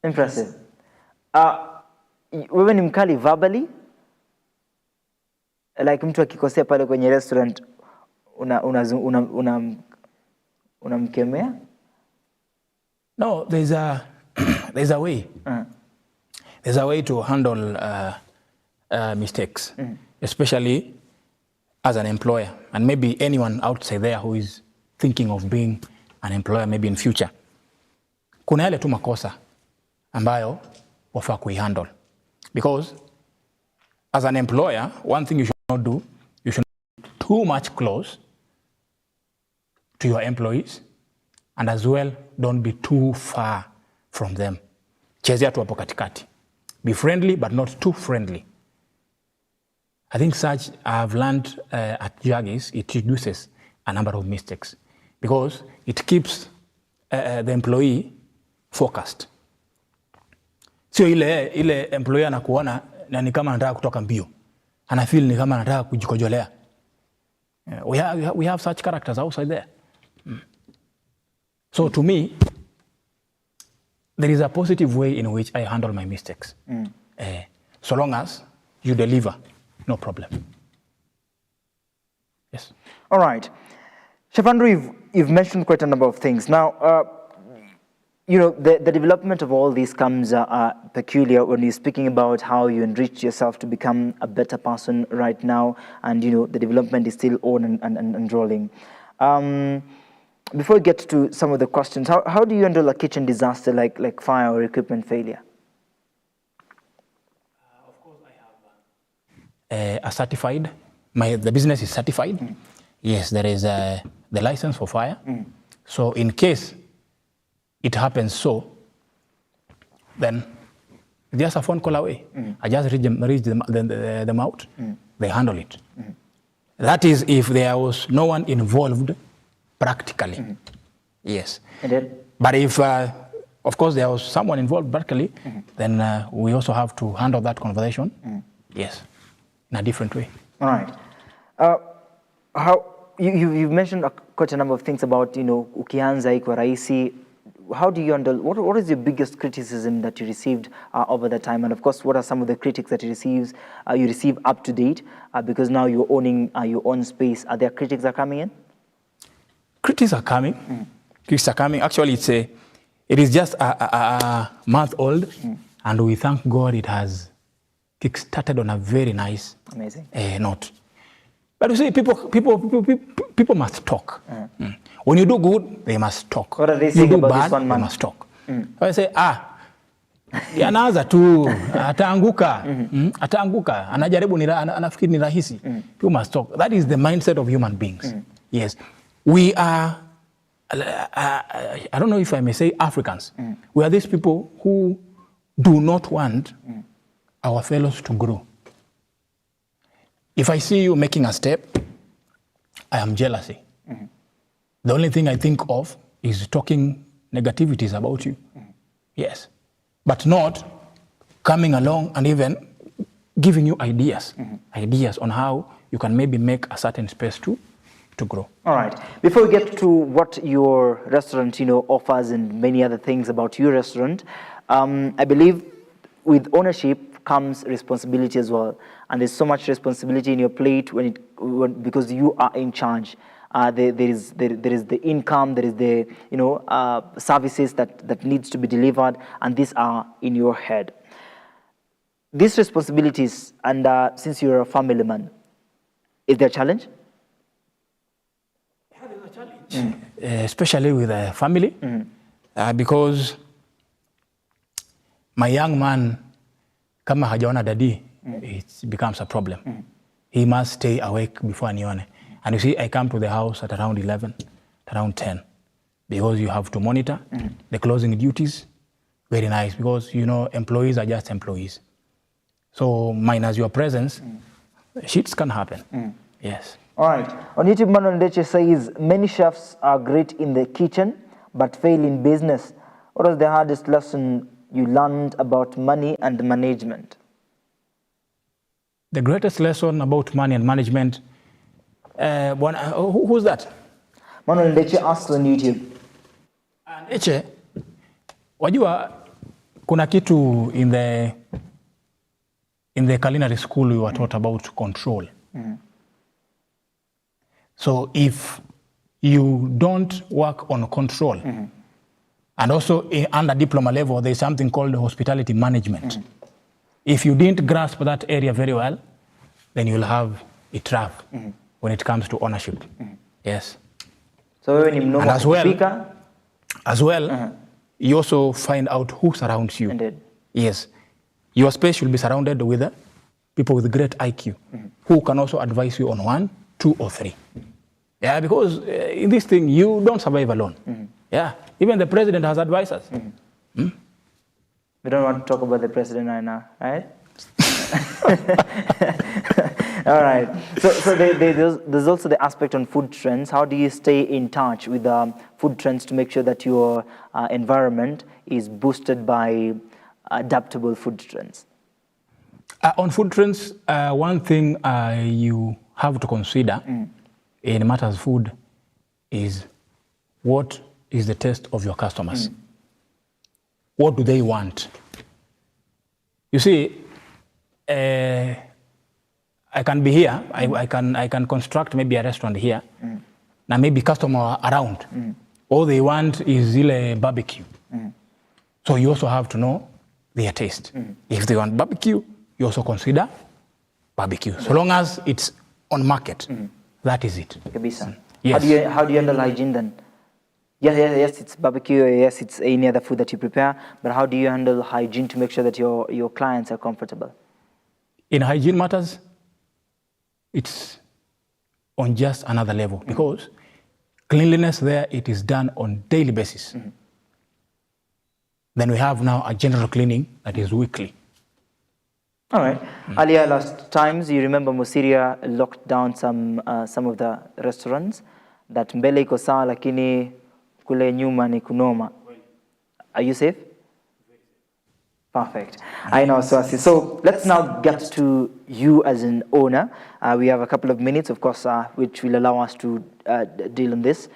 Impressive. Wewe ni mkali verbally? Like mtu akikosea pale kwenye restaurant unamkemea? No, there's a way. There's a way to handle mistakes, especially as an employer, and maybe anyone outside there who is thinking of being an employer maybe in future. Kuna yale tu makosa ambayo wafaa kuihandle. Because as an employer, one thing you should not do, you should not be too much close to your employees, and as well, don't be too far from them. Chezea tu hapo katikati. Be friendly, but not too friendly. I think such I've learned at Jaggi's, it reduces a number of mistakes because it keeps the employee focused. Sio ile employee anakuona na ni kama anataka kutoka mbio. Ana feel ni kama anataka kujikojolea. We have such characters outside there. So to me, there is a positive way in which I handle my mistakes. So long as you deliver, no problem. Yes. All right. Chef Andrew, you've mentioned quite a number of things. Now, you know, the development of all these comes peculiar when you're speaking about how you enrich yourself to become a better person right now, and, you know, the development is still on and rolling. Before we get to some of the questions, how do you handle a kitchen disaster like fire or equipment failure? Of course, I have a certified. The business is certified. Yes, there is the license for fire. So in case it happens then just a phone call away. I just reach them out. They handle it. That is if there was no one involved practically. Yes. But if, of course, there was someone involved practically, then we also have to handle that conversation. Yes, in a different way. All right. How you've mentioned quite a number of things about, you know, ukianza iko rahisi. How do you handle, what is your biggest criticism that you received over the time? And of course, what are some of the critics that you receive up to date? Because now you're owning your own space. Are there critics that are coming in? Critics are coming. Critics are coming. Actually, it is just a month old, and we thank God it has kick-started on a very nice note. But you see, people must talk. When you do good, they must talk. What are they saying about bad, this one man? They must talk. I say, anaanza tu, ataanguka, ataanguka, anajaribu anafikiri ni rahisi. People must talk. That is the mindset of human beings. Yes. We are, I don't know if I may say Africans. We are these people who do not want our fellows to grow. If I see you making a step, I am jealousy. The only thing I think of is talking negativities about you. Yes. But not coming along and even giving you ideas. Ideas on how you can maybe make a certain space to grow. All right. Before we get to what your restaurant, you know, offers and many other things about your restaurant, I believe with ownership comes responsibility as well, and there's so much responsibility in your plate because you are in charge. There is the income, there is the services that needs to be delivered, and these are in your head. These responsibilities, and since you're a family man, is there a challenge? Yeah, there's a challenge, especially with a family, because my young man, kama hajaona daddy, it becomes a problem. He must stay awake before anione. And you see, I come to the house at around 11, around 10, because you have to monitor the closing duties. Very nice, because employees are just employees. So minus your presence, shits can happen. Yes. All right. On YouTube, Manuel Ndeche says, many chefs are great in the kitchen, but fail in business. What was the hardest lesson you learned about money and management? The greatest lesson about money and management, who's that? Manuel Ndeche asks on YouTube. Ndeche, wajua, kuna kitu in the culinary school we were taught about control. So if you don't work on control, and also under diploma level, there's something called hospitality management. If you didn't grasp that area very well, then you'll have it rough when it comes to ownership. Yes. So when you as well, you also find out who surrounds you. Indeed. Yes. Your space should be surrounded with people with great IQ who can also advise you on 1, 2, or 3. Yeah, because in this thing, you don't survive alone. Yeah, even the president has advisors. We don't want to talk about the president right now, right? All right. So there's also the aspect on food trends. How do you stay in touch with food trends to make sure that your environment is boosted by adaptable food trends? On food trends, one thing you have to consider in matters of food is what is the taste of your customers. What do they want? You see, I can be here, I can construct maybe a restaurant here, now maybe customer around. All they want is a barbecue. So you also have to know their taste. If they want barbecue, you also consider barbecue. So long as it's on market, that is it. Yes. How do you handle hygiene then? Yes, it's barbecue, yes, it's any other food that you prepare, but how do you handle hygiene to make sure that your clients are comfortable? In hygiene matters, it's on just another level because cleanliness there, it is done on daily basis. Then we have now a general cleaning that is weekly. All right. Earlier last times, you remember Musiria locked down some of the restaurants that mbele iko sawa lakini kule nyuma ni kunoma. Are you safe? Perfect. I know, so let's now get to you as an owner. We have a couple of minutes, of course, which will allow us to deal on this.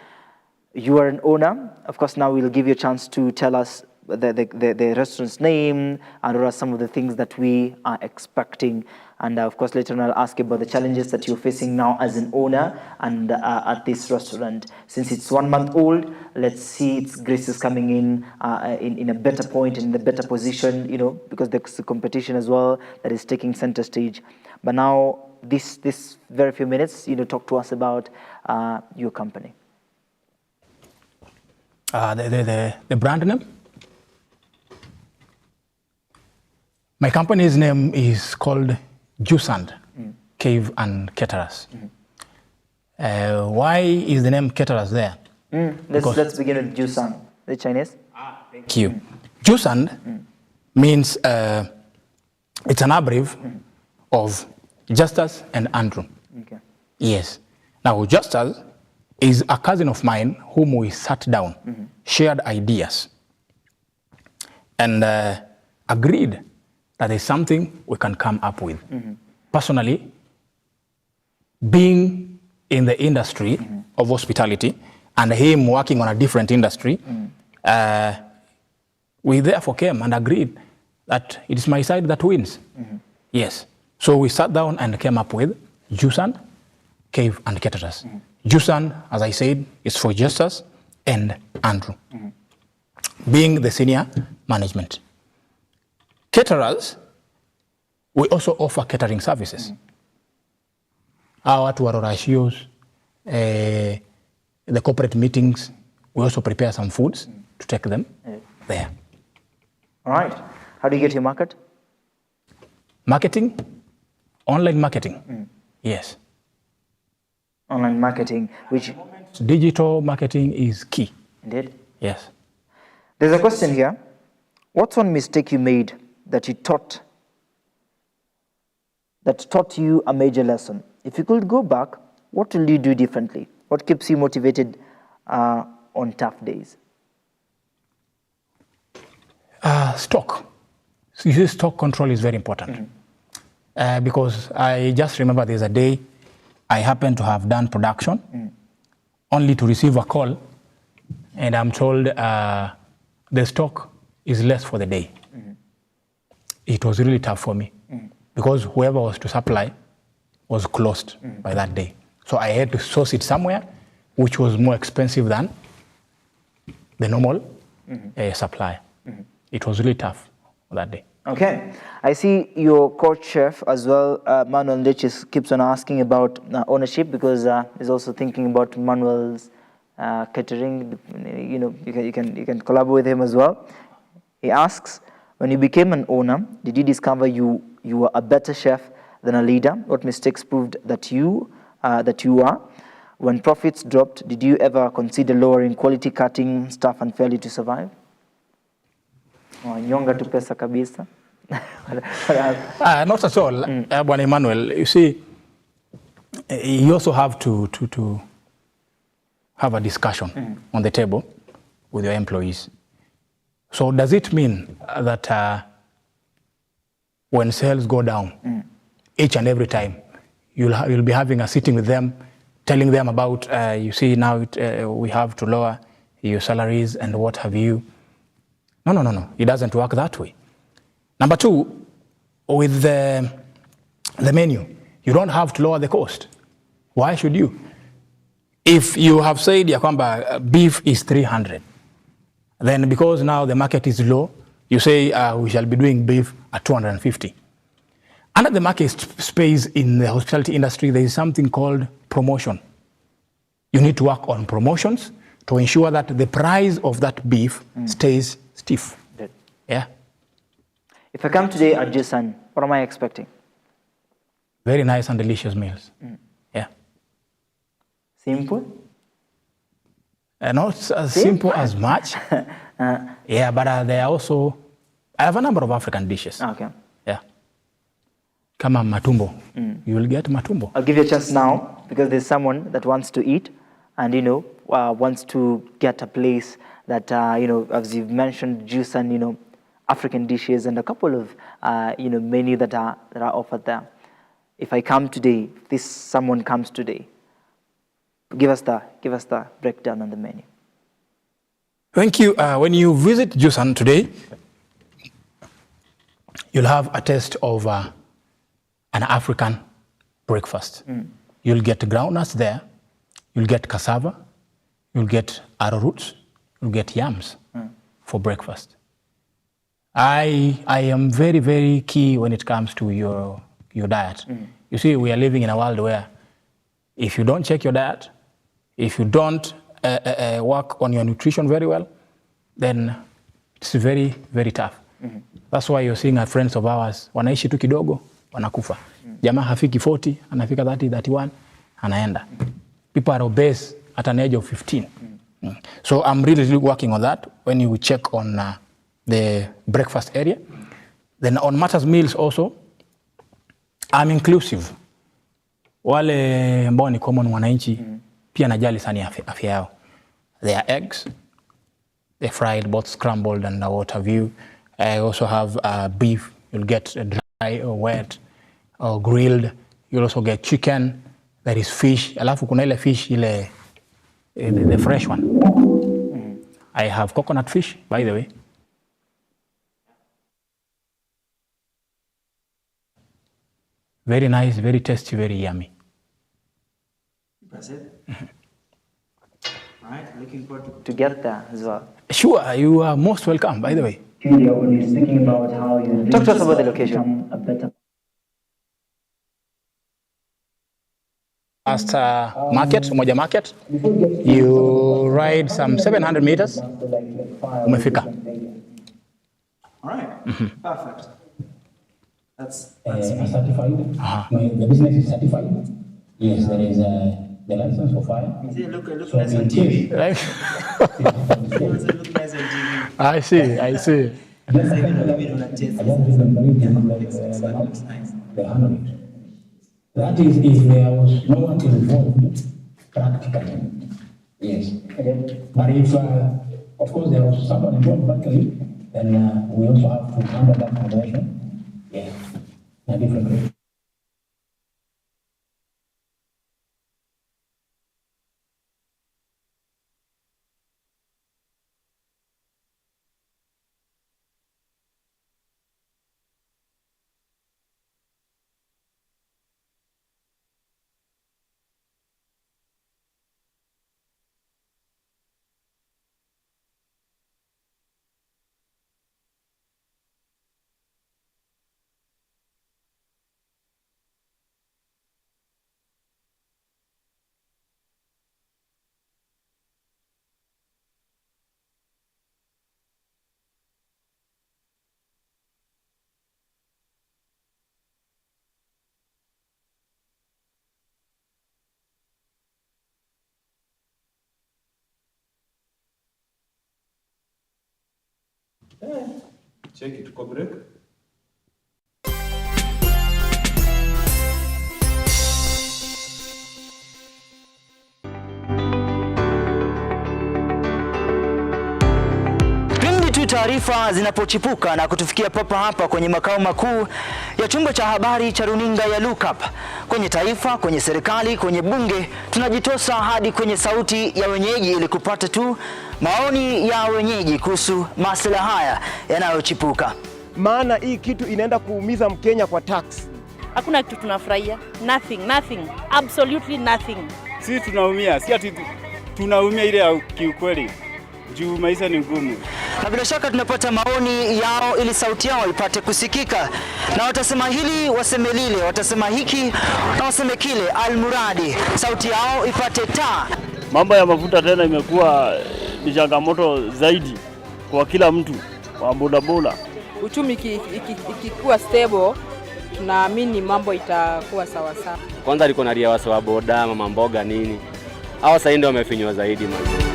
You are an owner. Of course, now we'll give you a chance to tell us the restaurant's name and what are some of the things that we are expecting. And of course, later on I'll ask you about the challenges that you're facing now as an owner and at this restaurant. Since it's 1 month old, let's see its Grace is coming in a better point, in the better position, because there's a competition as well that is taking center stage. But now, this very few minutes, talk to us about your company. The brand name? My company's name is called Jusand, Cave and Caterers. Why is the name Caterers there? Let's begin with Jusand, the Chinese. Thank you. Jusand means it's an abbrev of Justus and Andrew. Okay. Yes. Now, Justus is a cousin of mine whom we sat down, shared ideas, and agreed that there's something we can come up with. Personally, being in the industry of hospitality and him working on a different industry, we therefore came and agreed that it is my side that wins. Yes. So we sat down and came up with Jusan, Cave, and Caterers. Jusan, as I said, is for Justus and Andrew, being the senior management. Caterers, we also offer catering services. Our watu wa ratios, the corporate meetings, we also prepare some foods to take them there. All right. How do you get your market? Marketing, online marketing. Yes. Online marketing, which digital marketing is key. Indeed. Yes. There's a question here. What's one mistake you made that taught you a major lesson? If you could go back, what will you do differently? What keeps you motivated on tough days? Stock. So you see, stock control is very important. Because I just remember there's a day I happened to have done production only to receive a call, and I'm told the stock is less for the day. It was really tough for me because whoever was to supply was closed by that day. So I had to source it somewhere which was more expensive than the normal supply. It was really tough that day. Okay. I see your coach chef as well, Manuel Leches, keeps on asking about ownership because he's also thinking about Manuel's catering. You know, you can collaborate with him as well. He asks, when you became an owner, did you discover you were a better chef than a leader? What mistakes proved that you are? When profits dropped, did you ever consider lowering quality, cutting staff unfairly to survive? Nyonga tu pesa kabisa. Not at all, Bwana Emmanuel. You see, you also have to have a discussion on the table with your employees. So does it mean that when sales go down, each and every time, you'll be having a sitting with them, telling them about, you see, now we have to lower your salaries and what have you? No. It doesn't work that way. Number two, with the menu, you don't have to lower the cost. Why should you? If you have said ya kwamba beef is 300, then because now the market is low, you say we shall be doing beef at 250. Under the market space in the hospitality industry, there is something called promotion. You need to work on promotions to ensure that the price of that beef stays stiff. Yeah. If I come today at Jason, what am I expecting? Very nice and delicious meals. Yeah. Simple? Not as simple as much. Yeah, but they are also, I have a number of African dishes. Okay. Yeah. Kama matumbo. You will get matumbo. I'll give you a chance now because there's someone that wants to eat and, wants to get a place that, as you've mentioned, juice and, African dishes and a couple of, menu that are offered there. If I come today, if someone comes today, give us the breakdown on the menu. Thank you. When you visit Jusan today, you'll have a taste of an African breakfast. You'll get groundnuts there, you'll get cassava, you'll get arrowroots, you'll get yams for breakfast. I am very, very key when it comes to your diet. You see, we are living in a world where if you don't check your diet, if you don't work on your nutrition very well, then it's very, very tough. That's why you're seeing our friends of ours, wanaishi tu kidogo, wanakufa. Jamaa hafiki 40, anafika 30, 31, anaenda. People are obese at an age of 15. So I'm really working on that when you check on the breakfast area. Then on matters meals also, I'm inclusive. Wale ambao ni common wananchi, pia najali sana afya yao. There are eggs, they're fried, both scrambled and what have you. I also have beef, you'll get dry or wet or grilled. You'll also get chicken, there is fish. Alafu kuna ile fish, the fresh one. Mm. I have coconut fish, by the way. Very nice, very tasty, very yummy. Impressive. All right, looking forward to get there as well. Sure, you are most welcome, by the way. When you're thinking about how you talk to us about the location. A better Past market, Umoja Market, you ride some 700 meters, umefika. All right, perfect. That's certified. The business is certified. Yes, there is the license for fire. See, look nice on TV. Like Look nice on TV. I see, I see. I just didn't believe they handle it. That is, if there was no one involved, practically. Yes. But if, of course, there was someone involved practically, then we also have to handle that conversion. Yeah, in a different way. Check it, break. Pindi tu taarifa zinapochipuka na kutufikia papa hapa kwenye makao makuu ya chumba cha habari cha runinga ya Look Up, kwenye taifa, kwenye serikali, kwenye bunge, tunajitosa hadi kwenye sauti ya wenyeji ili kupata tu maoni ya wenyeji kuhusu masuala haya yanayochipuka. Maana hii kitu inaenda kuumiza Mkenya kwa tax. Hakuna kitu tunafurahia. Nothing. Absolutely nothing. Sisi tunaumia, si ati tunaumia ile ya kiukweli. Juu maisha ni ngumu. Na bila shaka tunapata maoni yao ili sauti yao ipate kusikika. Na watasema hili, waseme lile, watasema hiki na waseme kile, almuradi sauti yao ipate taa. Mambo ya mafuta tena imekuwa ni changamoto zaidi kwa kila mtu wa bodaboda. Uchumi ikikuwa stable, tunaamini mambo itakuwa sawa sawa. Kwanza liko na ria wa boda, mama mboga nini. Hao sasa ndio wamefinywa zaidi mazuri.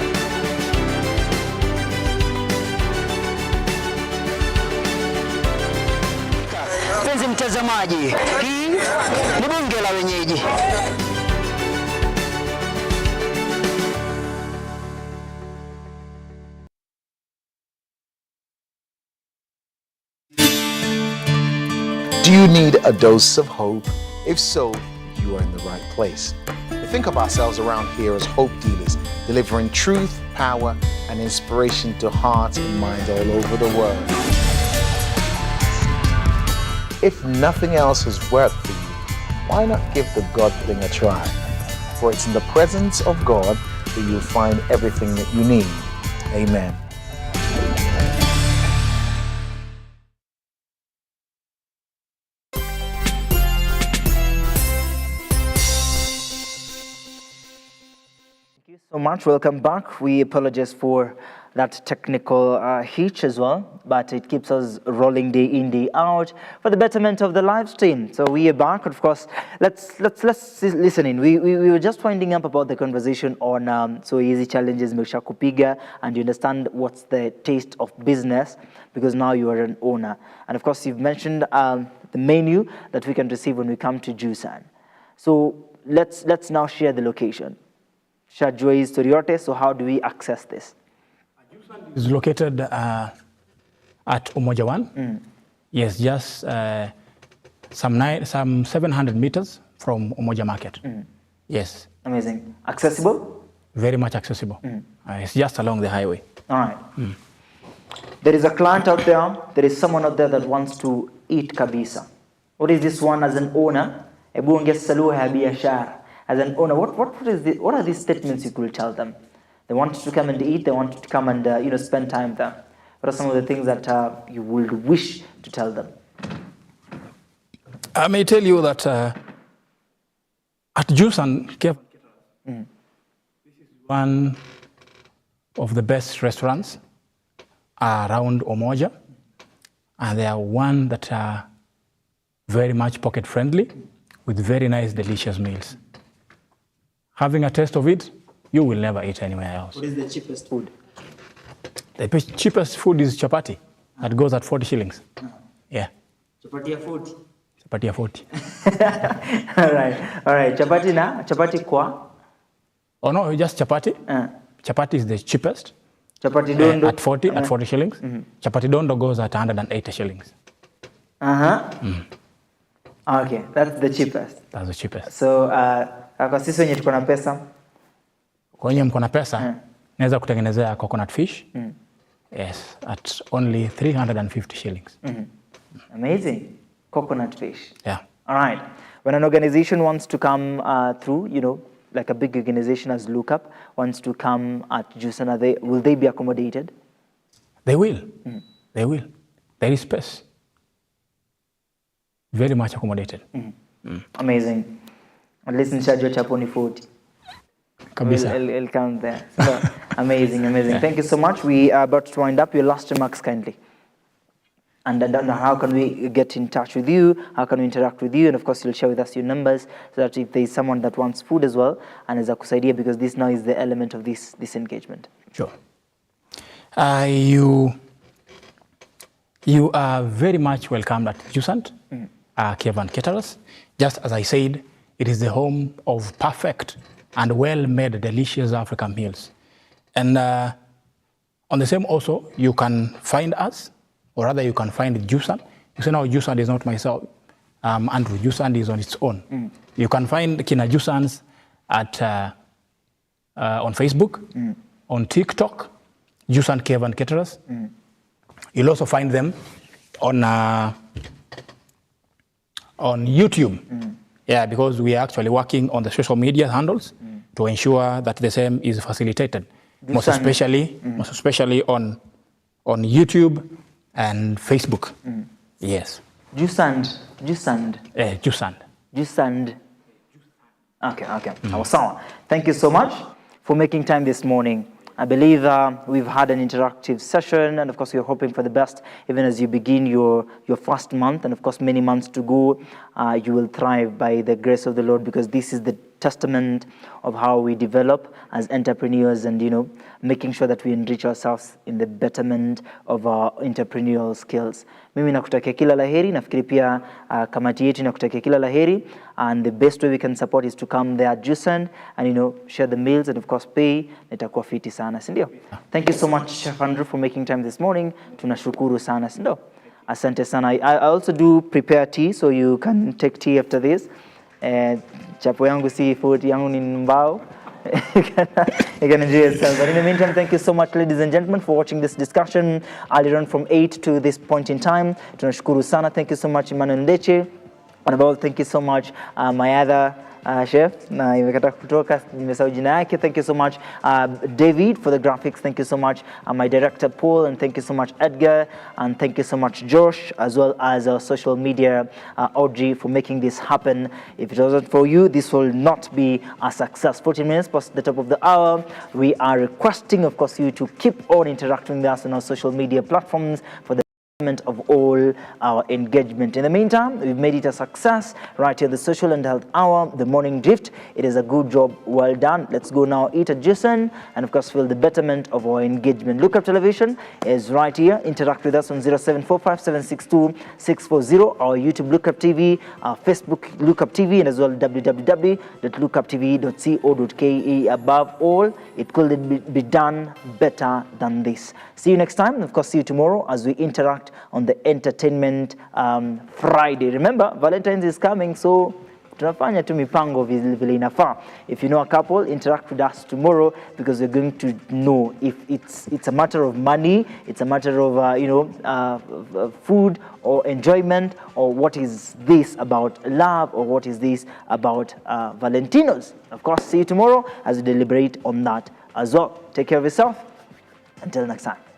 Mpenzi mtazamaji, hii ni bunge la wenyeji. Do you need a dose of hope? If so, you are in the right place. We think of ourselves around here as hope dealers, delivering truth, power, and inspiration to hearts and minds all over the world. If nothing else has worked for you, why not give the God thing a try? For it's in the presence of God that you'll find everything that you need. Amen. So much. Welcome back. We apologize for that technical hitch as well, but it keeps us rolling day in, day out for the betterment of the live stream. So we are back. Of course, let's listen in. We were just winding up about the conversation on so easy challenges Mesha kupiga, and you understand what's the taste of business because now you are an owner. And of course, you've mentioned the menu that we can receive when we come to Jusan. So let's now share the location. Shajua is Toriote, so how do we access this? It's located at Umoja 1. Yes, just some 700 meters from Umoja Market. Yes. Amazing. Accessible? Very much accessible. It's just along the highway. All right. There is a client out there, there is someone out there that wants to eat kabisa. What is this one as an owner? Ebu ongeza lugha ya biashara. As an owner, what are these statements you could tell them? They want to come and eat, they want to come and spend time there. What are some of the things that you would wish to tell them? I may tell you that at Juice and Cave, this is one of the best restaurants around Umoja, and they are one that are very much pocket friendly with very nice, delicious meals. Having a taste of it, you will never eat anywhere else. What is the cheapest food? The cheapest food is chapati. That goes at 40 shillings. Yeah. Chapati ya 40. Chapati ya 40. All right. Chapati kwa? Oh no, just chapati. Chapati is the cheapest. Chapati dondo at 40 shillings. Chapati dondo goes at 180 shillings. Okay, that's the cheapest. That's the cheapest. So kwa sisi wenye tuko na pesa, kwa wenye mko na pesa, naweza kutengenezea coconut fish. Yes, at only 350 shillings. Amazing. Coconut fish. Yeah. All right. When an organization wants to come through, like a big organization as Lookup wants to come at Jusana, will they be accommodated? They will. They will. There is space. Very much accommodated. Amazing. At least in charge of Chaponi 40. Kabisa. I'll count there. So, amazing. Yeah. Thank you so much. We are about to wind up. Your last remarks kindly. And how can we get in touch with you? How can we interact with you? And of course, you'll share with us your numbers so that if there is someone that wants food as well, and is a kusaidia, because this now is the element of this engagement. Sure. You are very much welcome at Jusant, Kievan Caterers. Just as I said, it is the home of perfect and well-made, delicious African meals. And on the same also, you can find us, or rather you can find Jusant. You say, no, Jusant is not myself. Andrew, Jusant is on its own. You can find Kina Jusants at on Facebook, on TikTok, Jusant Kievan Caterers. You'll also find them on YouTube. Yeah, because we are actually working on the social media handles to ensure that the same is facilitated. Most especially on YouTube and Facebook. Yes. Jusand. Okay. Thank you so much for making time this morning. I believe we've had an interactive session, and of course we're hoping for the best even as you begin your first month, and of course many months to go. You will thrive by the grace of the Lord, because this is the testament of how we develop as entrepreneurs, and making sure that we enrich ourselves in the betterment of our entrepreneurial skills. Mimi nakutakia kila laheri, nafikiri pia kamati yetu nakutakia kila laheri, and the best way we can support is to come there at Jusant and share the meals and of course pay. Nitakuwa fiti sana, si ndio? Thank you so much Chef Andrew for making time this morning. Tunashukuru sana, si ndio? Asante sana. I also do prepare tea, so you can take tea after this. Chapo yangu si food yangu ni mbao. You can enjoy yourself. But in the meantime, thank you so much, ladies and gentlemen, for watching this discussion earlier on from 8 to this point in time. Tunashukuru sana. Thank you so much, Emmanuel Ndeche. And above, thank you so much, my other chef. Na imekata kutoka, nimesahau jina yake. Thank you so much, David, for the graphics. Thank you so much, my director, Paul. And thank you so much, Edgar. And thank you so much, Josh, as well as our social media, Audrey, for making this happen. If it wasn't for you, this will not be a success. 14 minutes past the top of the hour. We are requesting, of course, you to keep on interacting with us on our social media platforms for the of all our engagement. In the meantime, we've made it a success right here, the Social and Health Hour, the Morning Drift. It is a good job, well done. Let's go now eat at Jusant and of course feel the betterment of our engagement. Look Up Television is right here. Interact with us on 0745762640, our YouTube Look Up TV, our Facebook Look Up TV, and as well www.lookuptv.co.ke. Above all, it could be done better than this. See you next time, and of course see you tomorrow as we interact on the Entertainment Friday. Remember, Valentine's is coming, so tunafanya tu mipango vile inafaa. If you know a couple, interact with us tomorrow, because we're going to know if it's a matter of money, it's a matter of food or enjoyment, or what is this about love, or what is this about Valentinos. Of course, see you tomorrow as we deliberate on that as well. Take care of yourself. Until next time.